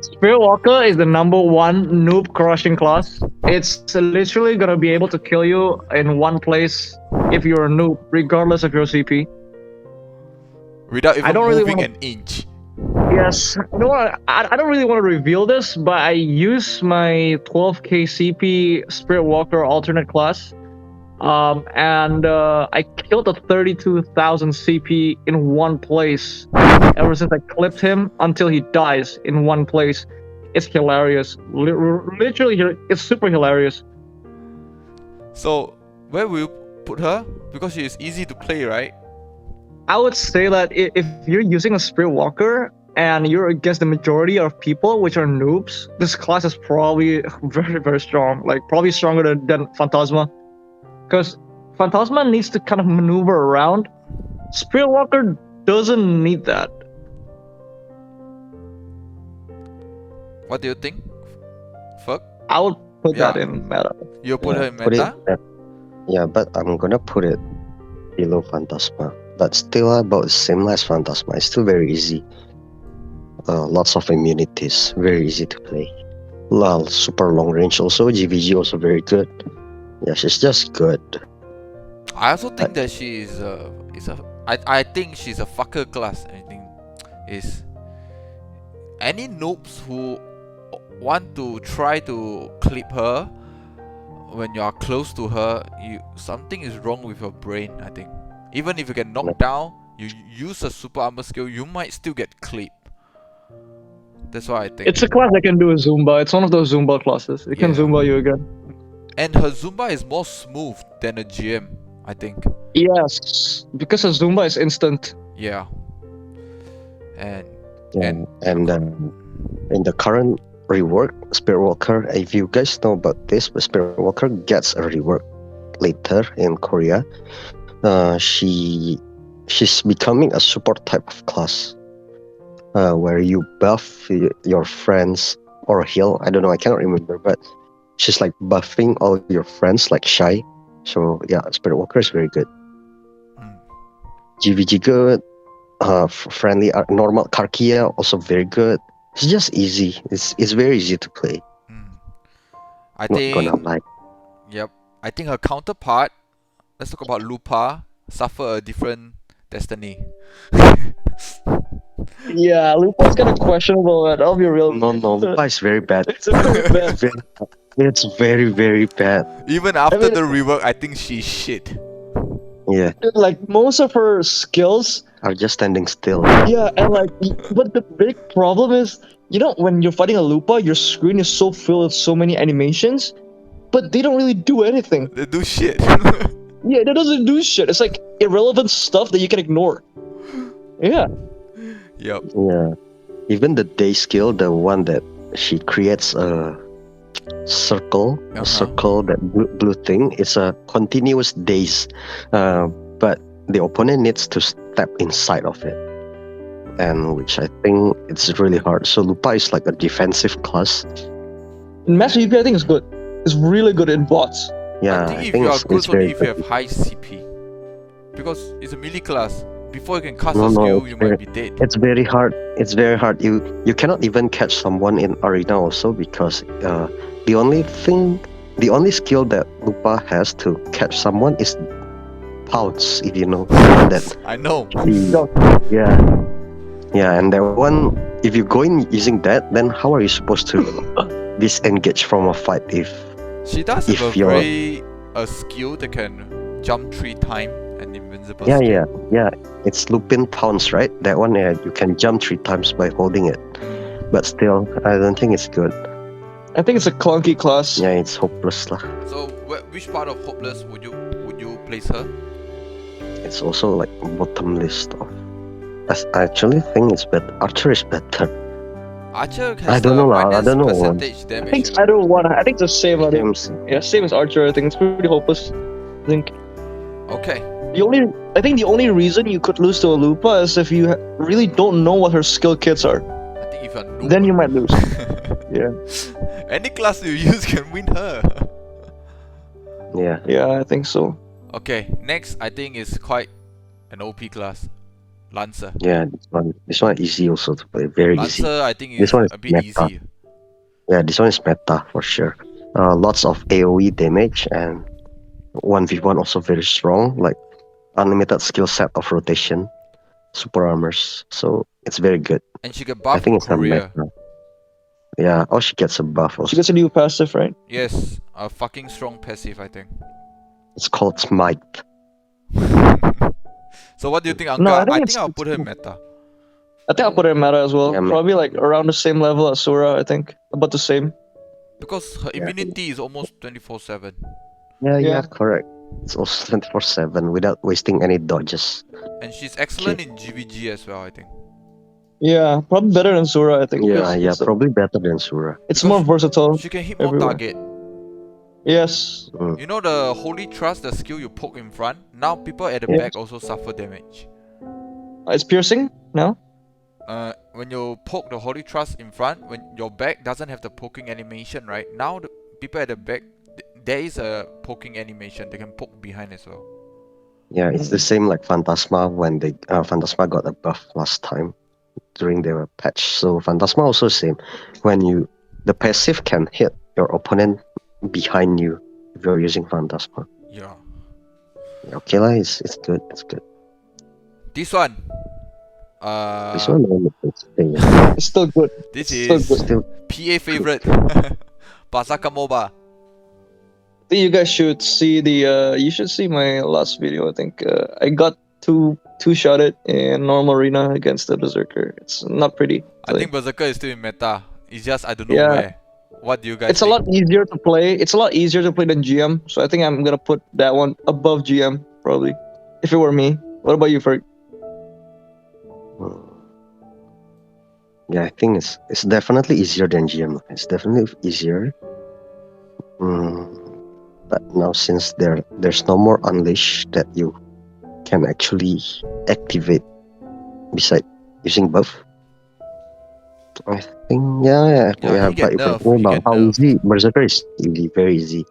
Spirit Walker is the #1 noob crushing class. It's literally gonna be able to kill you in one place if you're a noob, regardless of your CP. Without even I don't really moving wanna- an inch. Yes, I don't really want to reveal this, but I use my 12k CP Spirit Walker alternate class And I killed a 32,000 CP in one place. Ever since I clipped him until he dies in one place. It's hilarious. Literally, it's super hilarious. So where will you put her? Because she is easy to play, right? I would say that if you're using a Spirit Walker and you're against the majority of people, which are noobs, this class is probably very, very strong. Like, probably stronger than Phantasma. Because Phantasma needs to kind of maneuver around. Spirit Walker doesn't need that. What do you think? Fuck? I would put that Yeah. in meta. You put Yeah, her in put it meta? at- yeah, but I'm gonna put it below Phantasma. But still about the same as Phantasma. It's still very easy. Lots of immunities, very easy to play. Super long range also. GVG also very good. Yeah, she's just good. I also think that she is I think she's a fucker class. I think is any noobs who want to try to clip her when you are close to her, something is wrong with your brain, I think. Even if you get knocked down, you use a super armor skill, you might still get clipped. That's what I think. It's a class that can do a Zumba. It's one of those Zumba classes. It can Yeah. Zumba you again. And her Zumba is more smooth than a GM, I think. Yes, because a Zumba is instant. Yeah. And Yeah, And- and in the current rework, Spirit Walker, if you guys know about this, but Spirit Walker gets a rework later in Korea. She's becoming a support type of class, where you buff your friends or heal. I don't know, I cannot remember, but she's like buffing all your friends like Shy. So yeah, Spirit Walker is very good. mm, GVG good. Friendly normal Karkia also very good. It's just easy. It's very easy to play. I Not gonna think lie. Yep. I think her counterpart, let's talk about Lupa, suffer a different destiny. Yeah, Lupa's kind of questionable. I'll be real. No, Lupa is very bad. It's very bad. It's very, very bad. Even after mean- the rework, I think she's shit. Yeah, Like most of her skills, are just standing still. yeah, and like, but the big problem is, when you're fighting a Lupa, your screen is so filled with so many animations, but they don't really do anything. They do shit. Yeah, that doesn't do shit. It's like irrelevant stuff that you can ignore. Yeah. Yep. Yeah, even the day skill, the one that she creates a circle, that blue thing. It's a continuous daze, but the opponent needs to step inside of it, and which I think it's really hard. So Lupa is like a defensive class. Master UP, I think is good. It's really good in bots. Yeah, I think if you are it's good only very if you good. have high CP. Because it's a melee class. Before you can cast No, a no, skill, it's you very- might be dead. It's very hard. It's very hard. You cannot even catch someone in arena also because the only skill that Lupa has to catch someone is pounce. If you know that. I know. Yeah, and that one. If you go in using that, then how are you supposed to disengage from a fight if? She does If have you're- a skill that can jump 3 times and invincible Yeah, skill. yeah. It's Lupin pounce, right? That one, you can jump 3 times by holding it. But still, I don't think it's good. I think it's a clunky class. Yeah, it's hopeless lah. So which part of hopeless would you place her? It's also like bottom list of. I actually think it's better. Archer is better. Archer has I don't know lah, I minus don't know. percentage I damage. think I don't want. I think it's the same. Games. Yeah, same as Archer. I think it's pretty hopeless. I think Okay. I think the only reason you could lose to a Lupa is if you really don't know what her skill kits are. I think if you're noob, Then you might lose. Yeah. any class you use can win her. Yeah. Yeah, I think so. Okay, next I think is quite an OP class. Lancer. Yeah, this one easy also to play. Very easy. Lancer I think This is one is a bit meta. easy. Yeah, this one is meta for sure. Lots of AoE damage and 1v1 also very strong. Like unlimited skill set of rotation, super armors. So it's very good. And she get I buff think in it's a Korea. meta. Yeah. Oh, she gets a buff She also. gets a new passive, right? Yes, a fucking strong passive I think. It's called Smite. So what do you think, Anka? No, I I think think it's- I'll put her in meta. I think I'll put it in meta as well. Yeah, Probably like around the same level as Sura, I think. About the same. Because her Yeah. immunity is almost 24/7. Yeah, Yeah. correct. It's also 24/7 without wasting any dodges. And she's excellent in GVG as well, I think. Yeah, probably better than Sura, I think. Yeah, because yeah, it's, probably better than Sura. it's Because more versatile. She can hit more Everywhere. target. Yes. Mm. You know the Holy Trust, the skill you poke in front? Now people at the Yeah. back also suffer damage. It's piercing now. When you poke the Holy Trust in front, when your back doesn't have the poking animation, right? Now the people at the back, there is a poking animation. They can poke behind as well. Yeah, it's the same like Phantasma when they Phantasma got a buff last time during their patch. So Phantasma also same. When the passive can hit your opponent behind you if you're using Phantasma. Yeah. Yeah, okay, lah, it's good. It's good. This one. This one, yeah. It's still good. This It's still is good. Still, PA favorite. Pasaka MOBA. I think you guys should see you should see my last video. I think I got two shotted in normal arena against the Berserker. It's not pretty. I think Berserker is still in meta. It's just I don't know Yeah. where. What do you guys It's a think? lot easier to play. It's a lot easier to play than GM. So I think I'm gonna put that one above GM probably. If it were me. What about you, Ferg? yeah, I think it's definitely easier than GM. It's definitely easier. But now since there's no more unleash that you can actually activate beside using buff. I think Yeah, yeah. he get But if you're nerfed, talking he about get how nerfed. easy Berserker is easy, very easy.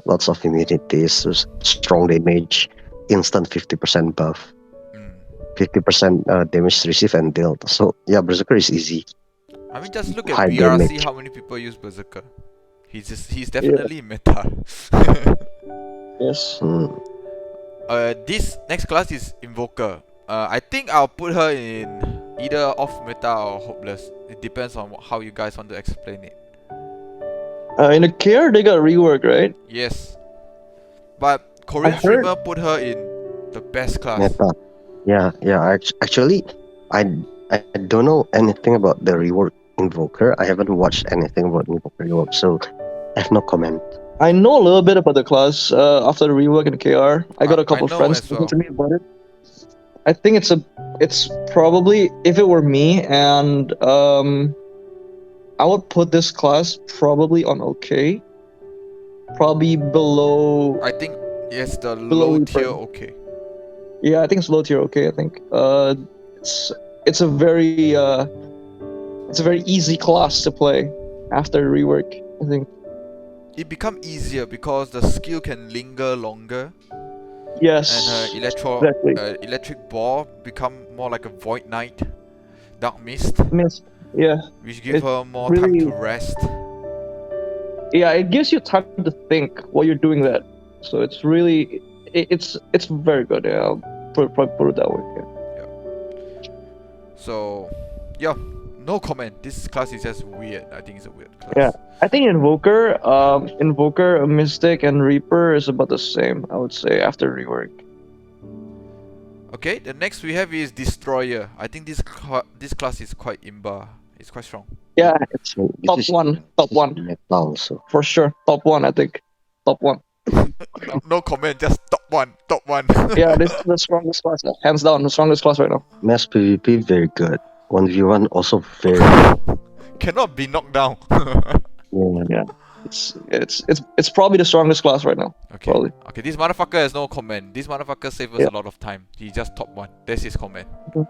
Lots of immunities, strong damage, instant 50% buff, Mm. 50% damage received and dealt. So yeah, Berserker is easy. I mean, just look at High BRC, damage. how many people use Berserker. He's definitely in meta. Yes. This next class is Invoker. I think I'll put her in either off meta or hopeless. It depends on how you guys want to explain it. In the care they got rework, right? Yes, but Korean heard- streamer put her in the best class. Meta. Yeah. Actually, I don't know anything about the rework Invoker. I haven't watched anything about Invoker rework, so I have no comment. I know a little bit about the class after the rework in KR. I got a couple I know friends as talking well. to me about it. I think it's probably, if it were me, and I would put this class probably on OK. Probably below. I think yes, the Below low Reaper. tier okay. Yeah, I think it's low tier OK. I think it's a very easy class to play after the rework. I think. It become easier because the skill can linger longer, Yes. and her exactly. electric ball become more like a void knight, dark mist, Yeah. which give It her more time really- to rest. Yeah, it gives you time to think while you're doing that. So it's really, it's very good. Yeah, I'll put it that way. Yeah. So yeah, no comment. This class is just weird. I think it's a weird class. Yeah. I think Invoker, Mystic, and Reaper is about the same. I would say after rework. Okay, the next we have is Destroyer. I think this class is quite imba. It's quite strong. Yeah, So this top is- one, top this is one Meta also. for sure. Top one, I think. Top one. No comment, just top one, top one. Yeah, this is the strongest class, hands down, the strongest class right now. Mass PvP very good. 1v1 also very Cannot be knocked down. good. Yeah. It's probably the strongest class right now. Okay. Probably. Okay, this motherfucker has no comment. This motherfucker saves us Yeah. a lot of time. He just top one. That's his comment. Okay.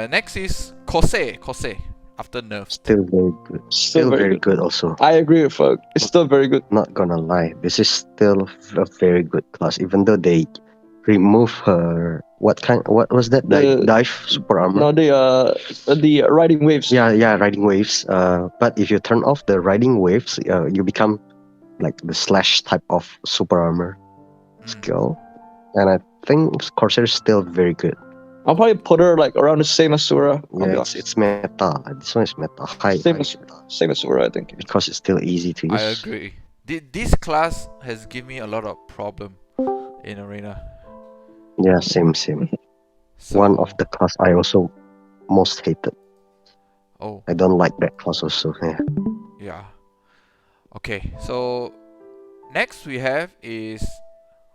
Next is Kose. After nerfs. Still very good. Still very good also. I agree with Ferg. It's still very good. Not gonna lie, this is still a very good class. Even though they remove her, what was that? Dive super armor. No, the riding waves. Yeah, riding waves. But if you turn off the riding waves, you become like the slash type of super armor skill. And I think Corsair is still very good. I'll probably put her like around the same as Sura. I'll be Yeah, honest. it's meta. This one is meta. High Same as meta. Same as Sura, I think. Because it's still easy to use. I agree. This class has given me a lot of problem in arena. Yeah, same. So, One of the class I also most hated. oh I don't like that class also. Yeah. yeah. Okay, so next we have is,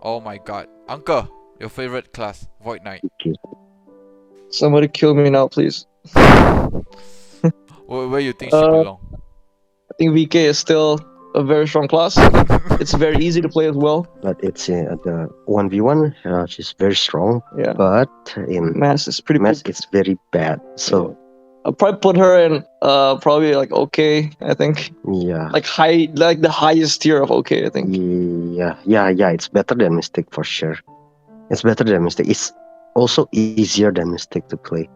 oh my god, Uncle, your favorite class, Void Knight. Okay. Somebody kill me now, please. Where you think she Uh, belong? I think VK is still a very strong class. It's very easy to play as well. But it's the 1v1. She's very strong. Yeah. But in Mass is pretty match, good. it's very bad. So I'll probably put her in probably like okay, I think. yeah. Like high, like the highest tier of okay, I think. Yeah. It's better than Mystic for sure. It's better than Mystic. It's also easier than Mystic to play.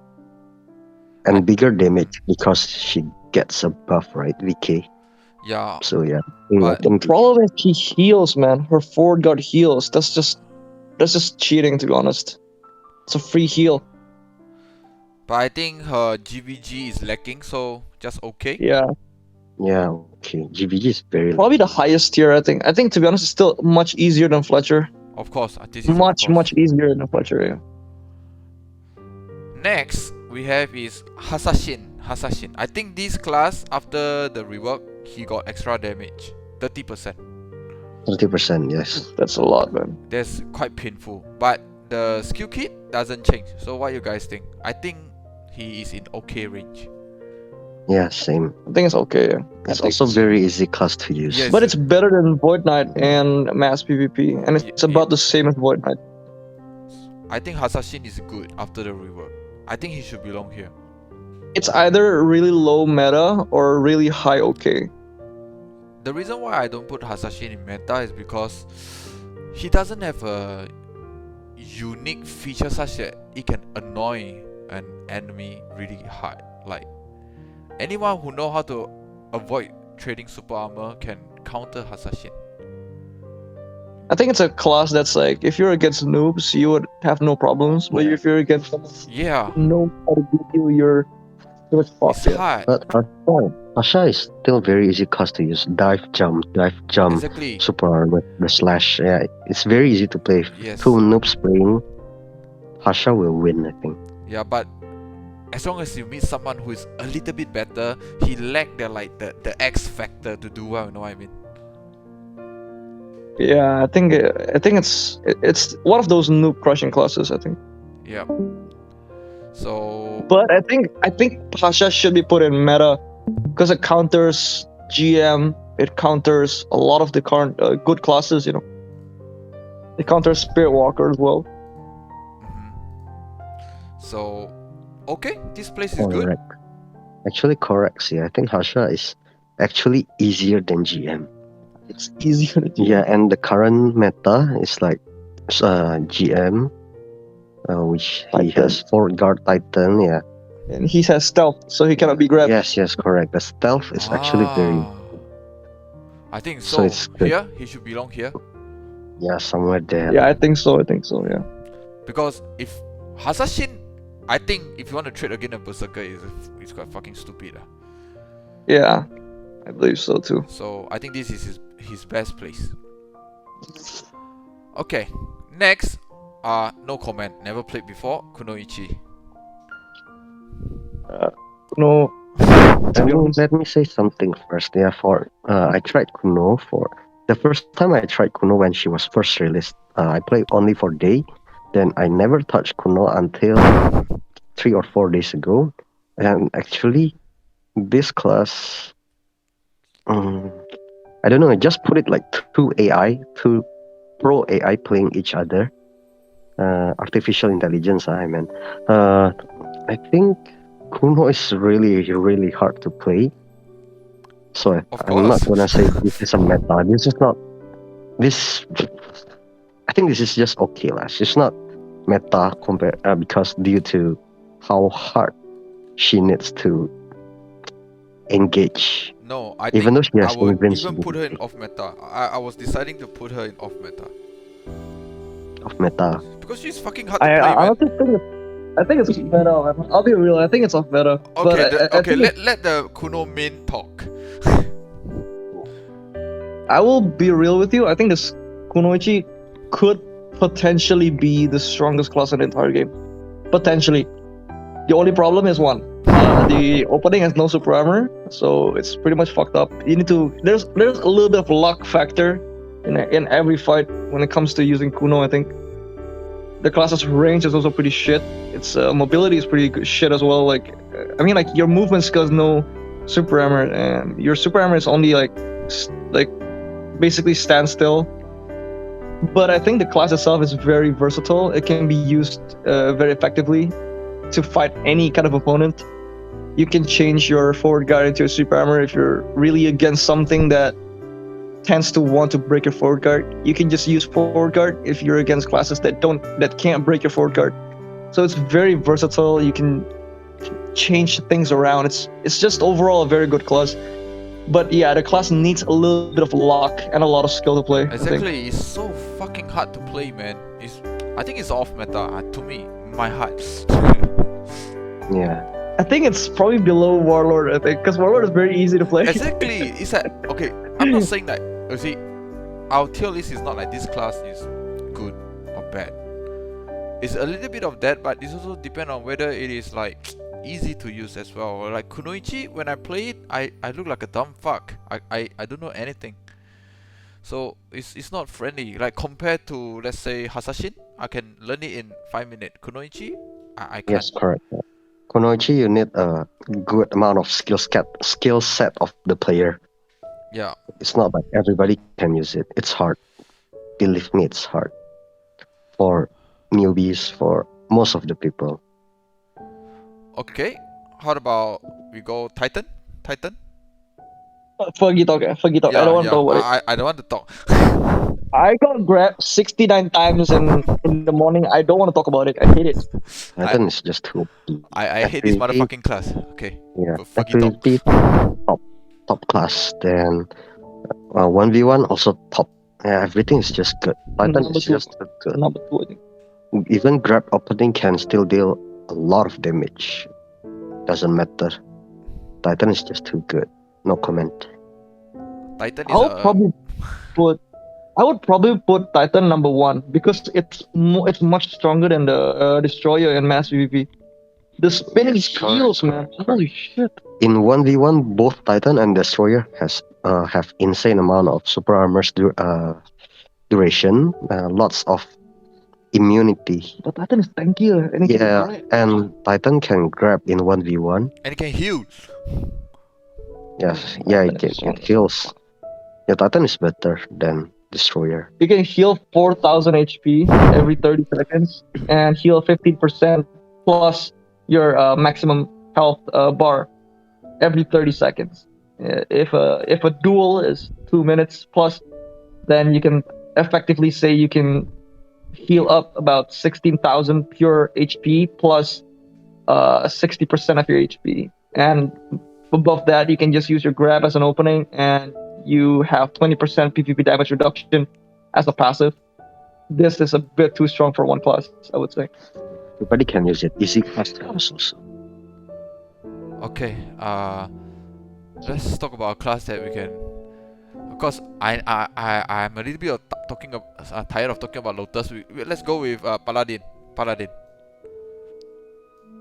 And bigger damage because she gets a buff, right? VK. Yeah, So yeah. I but think Problem is she heals, man. Her forward guard heals. That's just cheating, to be honest. It's a free heal. I think her GVG is lacking, so just okay. Yeah. yeah, okay. GVG is very Probably the highest tier, I think. I think, to be honest, it's still much easier than Fletcher. Of course, this is of Much course. easier than Fletcher, yeah. Next we have is Hasashin. I think this class after the rework he got extra damage, 30%. 30%, yes. That's a lot, man. That's quite painful. But the skill kit doesn't change. So what you guys think? I think he is in okay range. Yeah, same. I think it's okay, yeah. It's also very easy class to use. Yes. But it's better than Void Knight and Mass PvP. And it's about the same as Void Knight. I think Hasashin is good after the rework. I think he should belong here. It's either really low meta or really high okay. The reason why I don't put Hasashin in meta is because he doesn't have a unique feature such that it can annoy an enemy really hard. Like anyone who know how to avoid trading super armor can counter Hasashin. I think it's a class that's like, if you're against noobs, you would have no problems. But if you're against someone Yeah, who knows how to beat you, you're it's fucked. Yeah. hard. But Asha is still very easy class to use. Dive, jump, Exactly. super armor, the slash. Yeah, it's very easy to play. Yes. Two noobs playing, Hasha will win, I think. Yeah, but as long as you meet someone who is a little bit better, he lack the X factor to do well. You know what I mean? Yeah, I think it's one of those noob crushing classes, I think. Yeah. So. But I think Pasha should be put in meta because it counters GM. It counters a lot of the current good classes. You know, it counters Spirit Walker as well. So, okay, this place is good. Correct. Actually, correct. See, I think Hasha is actually easier than GM. It's easier to do. Yeah, and the current meta is like GM, which he has 4 guard Titan. Yeah. And he has stealth, so he cannot be grabbed. Yes, correct. The stealth is actually very. I think So so. it's good. Here, he should belong here. Yeah, somewhere there. Yeah, I think so. Yeah. Because if Hasashin, I think if you want to trade against a Berserker, it's quite fucking stupid. Yeah, I believe so too. So I think this is his best place. Okay, next, no comment. Never played before. Kunoichi. No. Let me say something first. Yeah, I tried Kuno for the first time. I tried Kuno when she was first released. I played only for day. Then I never touched Kuno until 3 or 4 days ago. And actually, this class, I don't know. I just put it like two pro AI playing each other. Artificial intelligence. I think Kuno is really, really hard to play. So I'm not gonna say this is a meta. This is not. I think this is just okay lah. It's not meta because due to how hard she needs to engage. No, I Even though think she has I would even invincibility. put her in off meta. I was deciding to put her in off meta Of meta. because she's fucking hard to play, man. I think it's meta. I'll be real. I think it's off meta. Okay, but I think let the Kuno main talk. I will be real with you. I think this Kunoichi could potentially be the strongest class in the entire game. Potentially. The only problem is one. The opening has no super armor, so it's pretty much fucked up. You need to. There's a little bit of luck factor in every fight when it comes to using Kuno. I think the class's range is also pretty shit. Its mobility is pretty good shit as well. Like, I mean, like your movement skills no super armor, and your super armor is only like basically stand still. But I think the class itself is very versatile. It can be used very effectively to fight any kind of opponent. You can change your forward guard into a super armor if you're really against something that tends to want to break your forward guard. You can just use forward guard if you're against classes that can't break your forward guard. So it's very versatile. You can change things around. It's just overall a very good class. But yeah, the class needs a little bit of luck and a lot of skill to play. Exactly, it's so fucking hard to play, man. I think it's off meta to me, my heart. Yeah. I think it's probably below Warlord, I think, because Warlord is very easy to play. Exactly, it's like, okay, I'm not saying that, you see, our tier list is not like this class is good or bad. It's a little bit of that, but it also depends on whether it is like easy to use as well. Like Kunoichi, when I play it, I look like a dumb fuck. I don't know anything. So it's not friendly. Like compared to, let's say, Hasashin, I can learn it in 5 minutes. Kunoichi, I can't. Yes, correct. Kunoichi, you need a good amount of skill set of the player. Yeah. It's not like everybody can use it. It's hard. Believe me, it's hard. For newbies, for most of the people. Okay. How about we go Titan? Titan? Ferggy talk. Yeah, I don't want to talk about it. I don't want to talk. I got grabbed 69 times in the morning. I don't want to talk about it. I hate it. Titan is just too. I hate this motherfucking class. Okay. Yeah, Ferggy talk. FPV, top class. Then 1v1 also top. Yeah, everything is just good. Titan is just good. Number 2, I think. Even grab opening can still deal a lot of damage. Doesn't matter. Titan is just too good. No comment. Titan I would probably put Titan number 1 because it's much stronger than the Destroyer and Mass PvP. The spinning skills, man. Holy shit. In 1v1, both Titan and Destroyer have insane amount of super armors duration, lots of immunity. But Titan is tankier. And it Yeah, can and Titan can grab in 1v1. And it can heal. Yes, yeah, it heals. Yeah, Titan is better than Destroyer. You can heal 4,000 HP every 30 seconds and heal 15% plus your maximum health bar every 30 seconds. If a duel is 2 minutes plus, then you can effectively say you can heal up about 16,000 pure HP plus 60% of your HP. And above that, you can just use your grab as an opening, and you have 20% PvP damage reduction as a passive. This is a bit too strong for one class, I would say. Everybody can use it. Easy class also. Okay. Let's talk about a class that we can. Because I'm a little bit tired of talking about Lotus. Let's go with Paladin.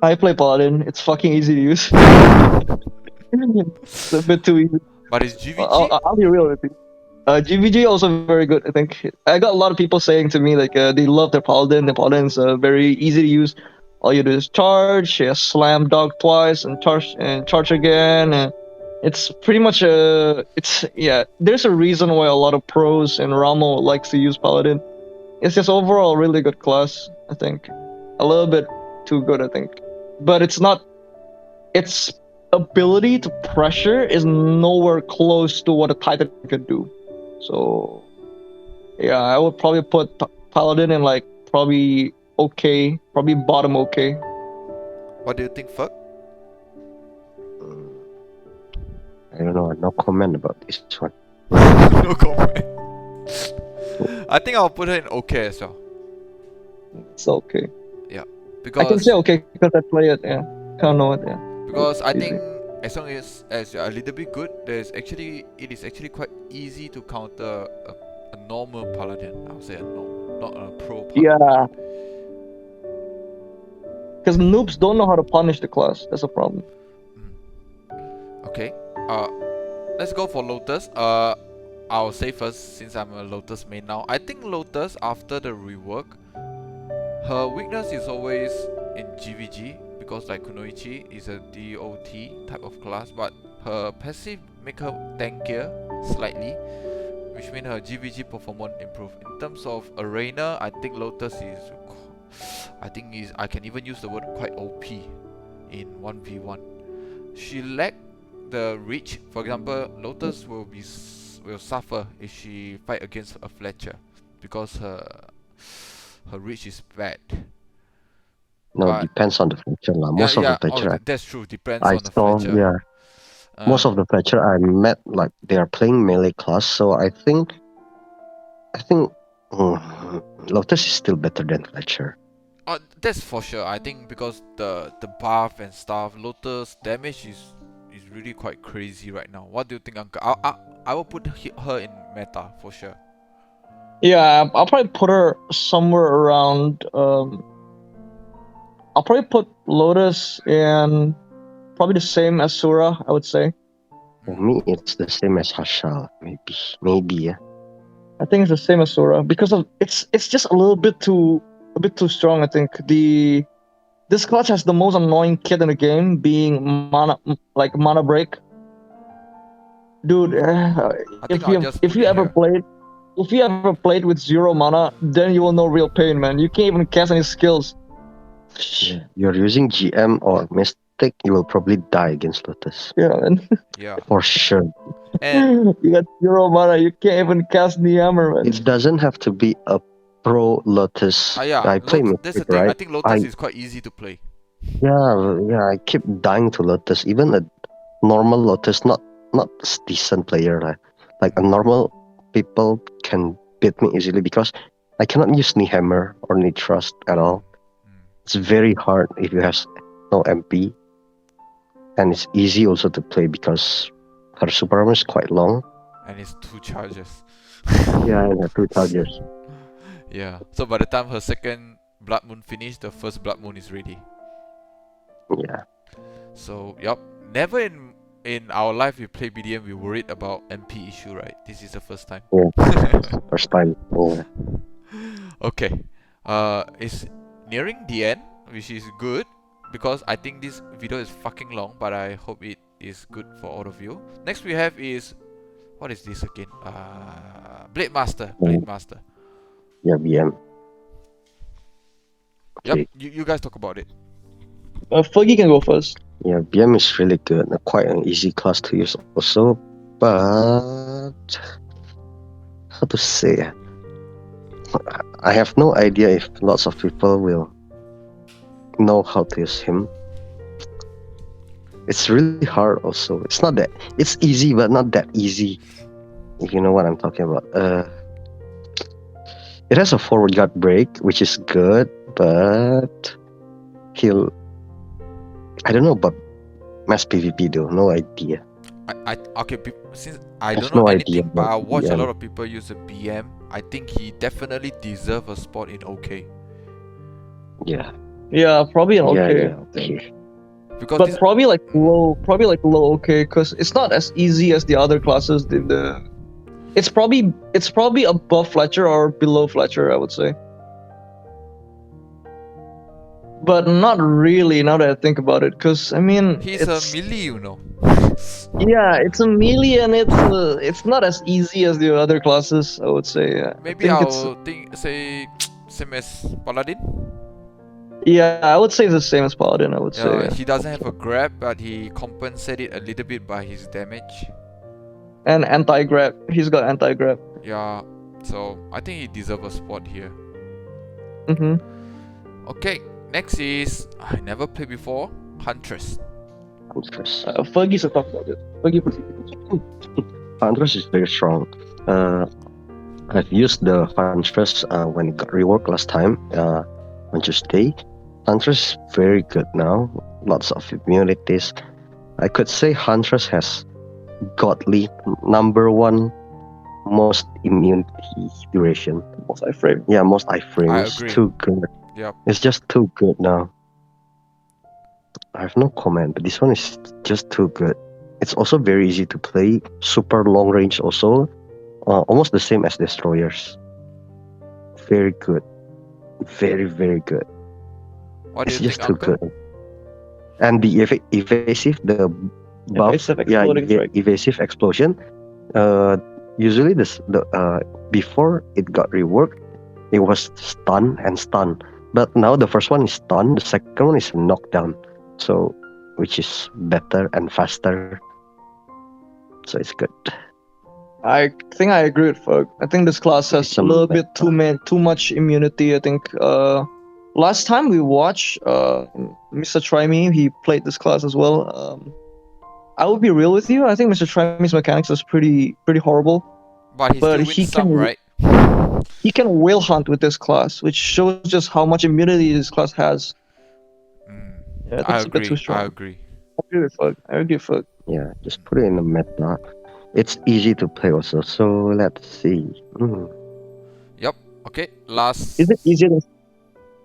I play Paladin. It's fucking easy to use. It's a bit too easy. But it's GVG? I'll be real with you. GVG also very good, I think. I got a lot of people saying to me like they love their Paladin. The Paladin's very easy to use. All you do is charge, slam dog twice, and charge again. And it's pretty much there's a reason why a lot of pros in Ramo likes to use Paladin. It's just overall a really good class, I think. A little bit too good, I think. But it's not. Its ability to pressure is nowhere close to what a Titan could do. So, yeah, I would probably put Paladin in like probably okay, probably bottom okay. What do you think, Fuck? I don't know. No comment about this one. No comment. I think I'll put it in okay as well. It's okay. Yeah, I can because say okay because I play it. Yeah, I don't know it. Yeah. because I think as long as you're a little bit good, it is actually quite easy to counter a normal paladin. I'll say a normal, not a pro paladin. Yeah. Because noobs don't know how to punish the class. That's a problem. Okay. Let's go for Lotus. I'll say first since I'm a Lotus main now. I think Lotus after the rework, her weakness is always in GVG because like Kunoichi is a DOT type of class, but her passive make her tankier slightly, which means her GVG performance improve. In terms of arena, I think Lotus I can even use the word quite OP in 1v1. She lack the reach. For example, Lotus will suffer if she fight against a Fletcher because her reach is bad. No, But depends on the Fletcher lah. Most of the Fletcher that's true. Depends I on the saw, Fletcher. yeah. Most of the Fletcher I met, like they are playing melee class, so I think Lotus is still better than Fletcher. That's for sure. I think because the buff and stuff, Lotus damage is really quite crazy right now. What do you think, Uncle? I will put her in meta for sure. Yeah, I'll probably put her somewhere around. I'll probably put Lotus in probably the same as Sura, I would say. For me, it's the same as Hashal, maybe, yeah. I think it's the same as Sura because of it's just a bit too strong. I think this class has the most annoying kit in the game, being mana break. Dude, if you ever played with 0 mana, then you will know real pain, man. You can't even cast any skills. Yeah. You're using GM or Mystic, you will probably die against Lotus. Yeah, man. Yeah. For sure. And you got 0 mana, you can't even cast Niammer, man. It doesn't have to be a pro Lotus. I play that's Mystic, the thing. right? I think Lotus is quite easy to play. Yeah, I keep dying to Lotus. Even a normal Lotus, not decent player, like a normal people can beat me easily because I cannot use knee hammer or knee thrust at all. It's very hard if you have no MP, and it's easy also to play because her super armor is quite long. And it's 2 charges. Yeah, and her 2 charges. Yeah. So by the time her second Blood Moon finish, the first Blood Moon is ready. Yeah. So yep. Never in our life we play BDM we worried about MP issue, right? This is the first time. Yeah. First time. Yeah. Okay. It's nearing the end, which is good because I think this video is fucking long, but I hope it is good for all of you. Next we have is, what is this again? Blade Master. Yeah, BM. Yep. Okay. You guys talk about it. Ferggy can go first. Yeah, BM is really good. Quite an easy class to use also, but how to say? I have no idea if lots of people will know how to use him. It's really hard also. It's easy but not that easy. If you know what I'm talking about. It has a forward guard break, which is good, but I don't know about mass PvP though, no idea. Since I Have don't know no anything, idea but I about watch a BM. lot of people use a BM. I think he definitely deserves a spot in OK. Yeah. Yeah, probably an okay. Yeah, okay. Because But probably like low okay, because it's not as easy as the other classes. It's probably above Fletcher or below Fletcher, I would say. But not really, now that I think about it, because I mean, he's a melee, you know. Yeah, it's a melee, and it's not as easy as the other classes, I would say. Maybe I'll say same as Paladin. Yeah, I would say the same as Paladin. I would say. He doesn't have a grab, but he compensated a little bit by his damage. And anti-grab. He's got anti-grab. Yeah, so I think he deserves a spot here. Okay, next is I never played before, Huntress. Ferggy should talk about it. Ferggy. Huntress is very strong. I've used the Huntress when it got reworked last time on Tuesday. Huntress is very good now. Lots of immunities. I could say Huntress has godly #1 most immunity duration. Most iframe. Yeah, most iframe. I It's agree. too good. Yep. It's just too good now. I have no comment, but this one is just too good. It's also very easy to play. Super long range also. Almost the same as Destroyers. Very good. Very, very good. What do It's you just think, too Uncle? good. And the evasive, the buff, Evasive exploding strike. evasive explosion. Usually before it got reworked, it was stun and stun. But now the first one is stun, the second one is knockdown. So, which is better and faster. So it's good. I think I agree with Ferg. I think this class has It's a a little bit meta. too much immunity. I think last time we watched Mr. Try Me, he played this class as well. I will be real with you. I think Mr. Try Me's mechanics is pretty horrible. But he But still he wins some, can- right? He can whale hunt with this class, which shows just how much immunity this class has. Mm. Yeah, I think I it's a bit too agree. strong. I agree. I agree with Ferg. I agree with Ferg. Yeah, just put it in the meta. It's easy to play also. So let's see. Yep. Okay. Last. Is it easier than?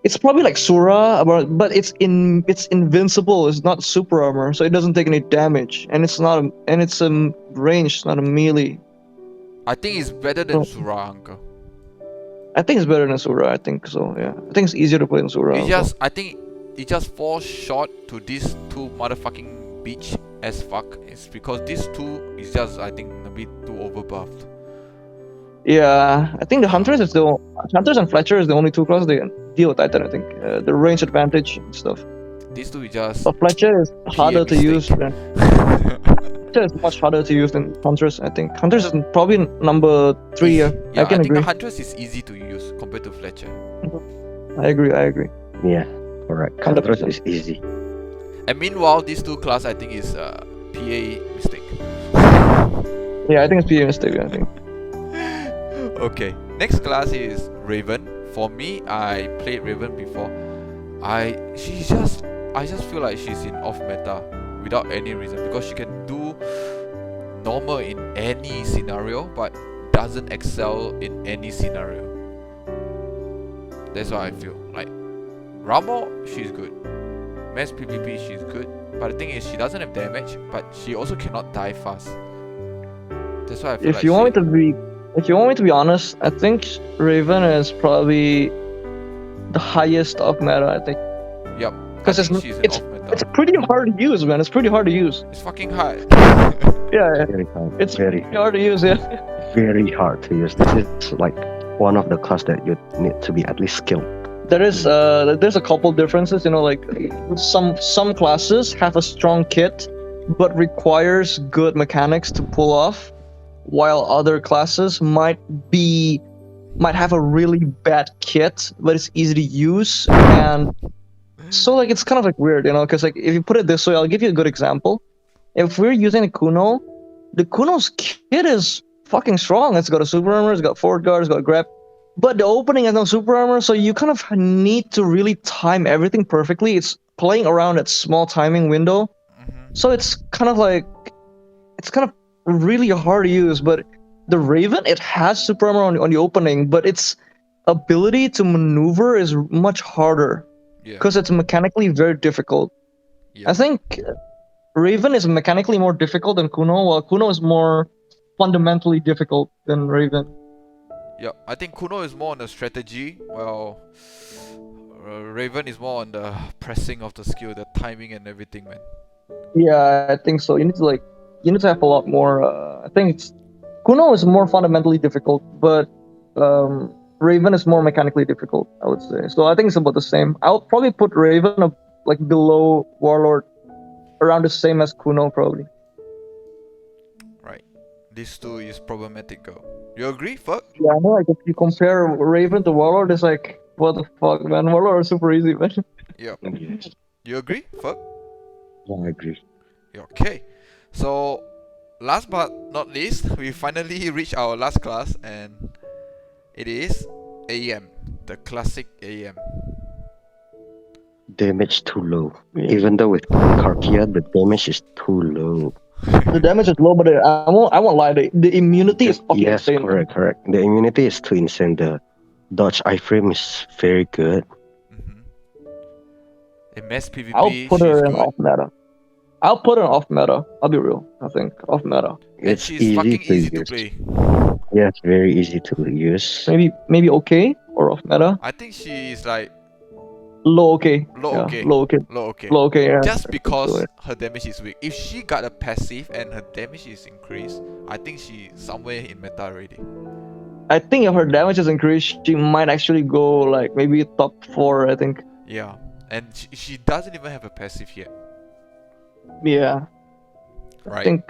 It's probably like Sura, but it's invincible. It's not super armor, so it doesn't take any damage, and it's a range, not a melee. I think it's better than Oh. Sura, Uncle. I think it's better than Sura. I think so. Yeah, I think it's easier to play than Sura. I think it just falls short to these two motherfucking bitch as fuck. It's because these two is just, I think, a bit too overbuffed. Yeah, I think the Hunters and Fletcher is the only two classes they can deal with Titan. I think the range advantage and stuff. These two is just. But Fletcher is harder to use. mistake. Fletcher is much harder to use than Hunters. I think Hunters is probably number 3. Yeah, I can think agree. Huntress is easy to use compared to Fletcher. I agree. Yeah, correct. 100%. Huntress is easy. And meanwhile, these two class I think is PA mistake. Yeah, I think it's PA mistake. I think. Okay, next class is Raven. For me, I played Raven before. I just feel like she's in off meta without any reason, because she can do normal in any scenario but doesn't excel in any scenario. That's what I feel. Like Ramo, she's good. Mass PvP, she's good. But the thing is, she doesn't have damage, but she also cannot die fast. That's why I feel If like you want me to be honest, I think Raven is probably the highest of meta. I think Yep. because I think she's an off meta. it's pretty hard to use, man. It's pretty hard to use. It's fucking hard. Yeah, Very hard. it's very, pretty hard to use. Yeah. very hard to use. This is like one of the class that you need to be at least skilled. There's a couple differences. You know, like some classes have a strong kit, but requires good mechanics to pull off, while other classes might have a really bad kit, but it's easy to use. And so like it's kind of like weird, you know, because like if you put it this way, I'll give you a good example. If we're using a Kuno, the Kuno's kit is fucking strong. It's got a super armor, it's got forward guard, it's got grab, but the opening has no super armor, so you kind of need to really time everything perfectly. It's playing around that small timing window, so it's kind of really hard to use. But the Raven, it has super armor on the opening, but its ability to maneuver is much harder Yeah. because it's mechanically very difficult. Yeah. I think Raven is mechanically more difficult than Kuno, while Kuno is more fundamentally difficult than Raven. Yeah, I think Kuno is more on the strategy, while Raven is more on the pressing of the skill, the timing and everything, man. Yeah, I think so. You need to have a lot more. I think Kuno is more fundamentally difficult, but Raven is more mechanically difficult, I would say. So I think it's about the same. I'll probably put Raven up like below Warlord, around the same as Kuno probably. Right. These two is problematic, girl. You agree? Fuck. Yeah, I know. Like if you compare Raven to Warlord, it's like what the fuck, man. Warlord is super easy, man. Yeah. You agree? Fuck. Yeah, I agree. Yeah, okay. So, last but not least, we finally reached our last class, and it is AM, the classic AM. Damage too low. Yeah. Even though with Calpheon, the damage is too low. The damage is low, but I won't lie. The immunity is fucking Yes, insane. Man. correct. The immunity is too insane. The dodge iframe is very good. Mhm. In mass I'll PvP, put she's her in good. off meta. I'll put her in off meta. I'll be real. I think off meta. And It's she's easy fucking to easy to use. play. Yes, very easy to use. Maybe okay or off meta. I think she's like Low okay. low Yeah, okay. low okay. Low okay. Low okay. Yeah. Just I think because so, yeah. her damage is weak. If she got a passive and her damage is increased, I think she's somewhere in meta already. I think if her damage is increased, she might actually go like maybe top 4. I think. Yeah. And she doesn't even have a passive yet. Yeah. I Right? think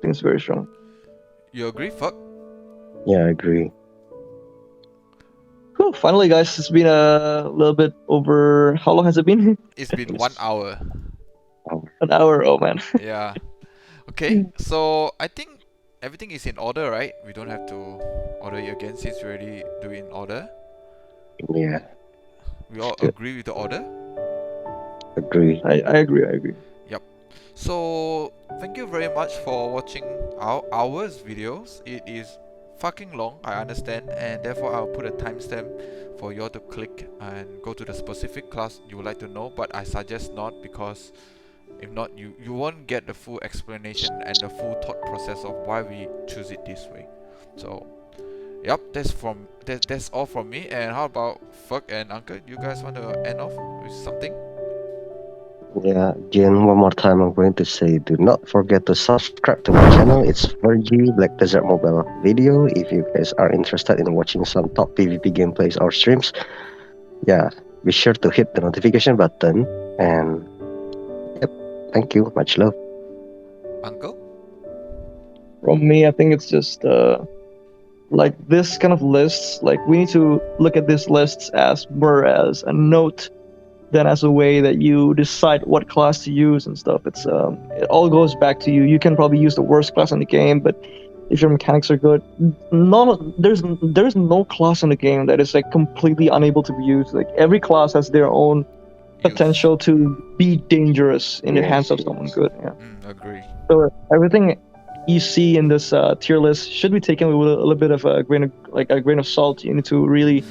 it's very strong. You agree? Fuck? Yeah, I agree. Cool. Finally, guys, it's been a little bit over. How long has it been? It's been 1 hour. An hour. Oh man. Yeah. Okay, so I think everything is in order, right? We don't have to order it again since we already do it in order. Yeah, We all good. agree with the order. Agree. I agree. I agree. So thank you very much for watching our hours videos. It is fucking long, I understand, and therefore I'll put a timestamp for you all to click and go to the specific class you would like to know, but I suggest not, because if not, you won't get the full explanation and the full thought process of why we choose it this way. So yep, that's all from me. And how about Fuck and Uncle? You guys want to end off with something? Yeah, again, one more time, I'm going to say do not forget to subscribe to my channel. It's Ferggy Black Desert Mobile Video. If you guys are interested in watching some top PvP gameplays or streams, yeah, be sure to hit the notification button. And yep, thank you. Much love. Uncle? From me, I think it's just like this kind of lists. Like we need to look at these lists as more as a note than as a way that you decide what class to use and stuff. It's it all goes back to you. You can probably use the worst class in the game, but if your mechanics are good, there's no class in the game that is like completely unable to be used. Like every class has their own potential to be dangerous in the hands of someone good. Yeah. Agree. So everything you see in this tier list should be taken with a little bit of a grain of salt. You need to really,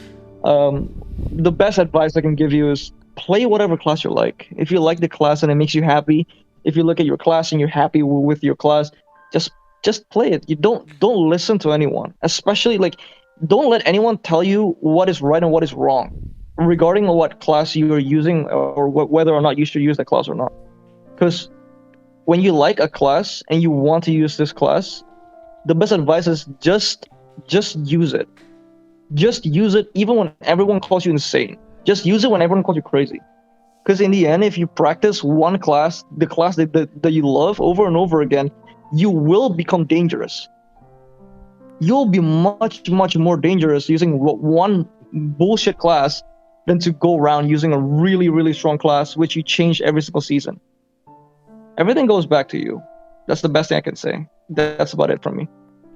the best advice I can give you is play whatever class you like. If you like the class and it makes you happy, if you look at your class and you're happy with your class, just play it. You don't listen to anyone, especially like don't let anyone tell you what is right and what is wrong regarding what class you are using or whether or not you should use that class or not. Because when you like a class and you want to use this class, the best advice is just use it. Just use it even when everyone calls you insane. Just use it when everyone calls you crazy. Because in the end, if you practice one class, the class that you love over and over again, you will become dangerous. You'll be much more dangerous using one bullshit class than to go around using a really strong class which you change every single season. Everything goes back to you. That's the best thing I can say. That's about it from me.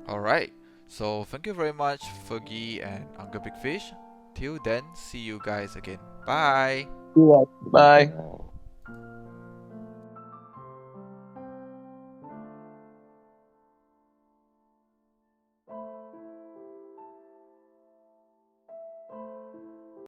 Alright, so thank you very much, Fergie and Uncle Big Fish. Till then, see you guys again. Bye. Bye. Wow.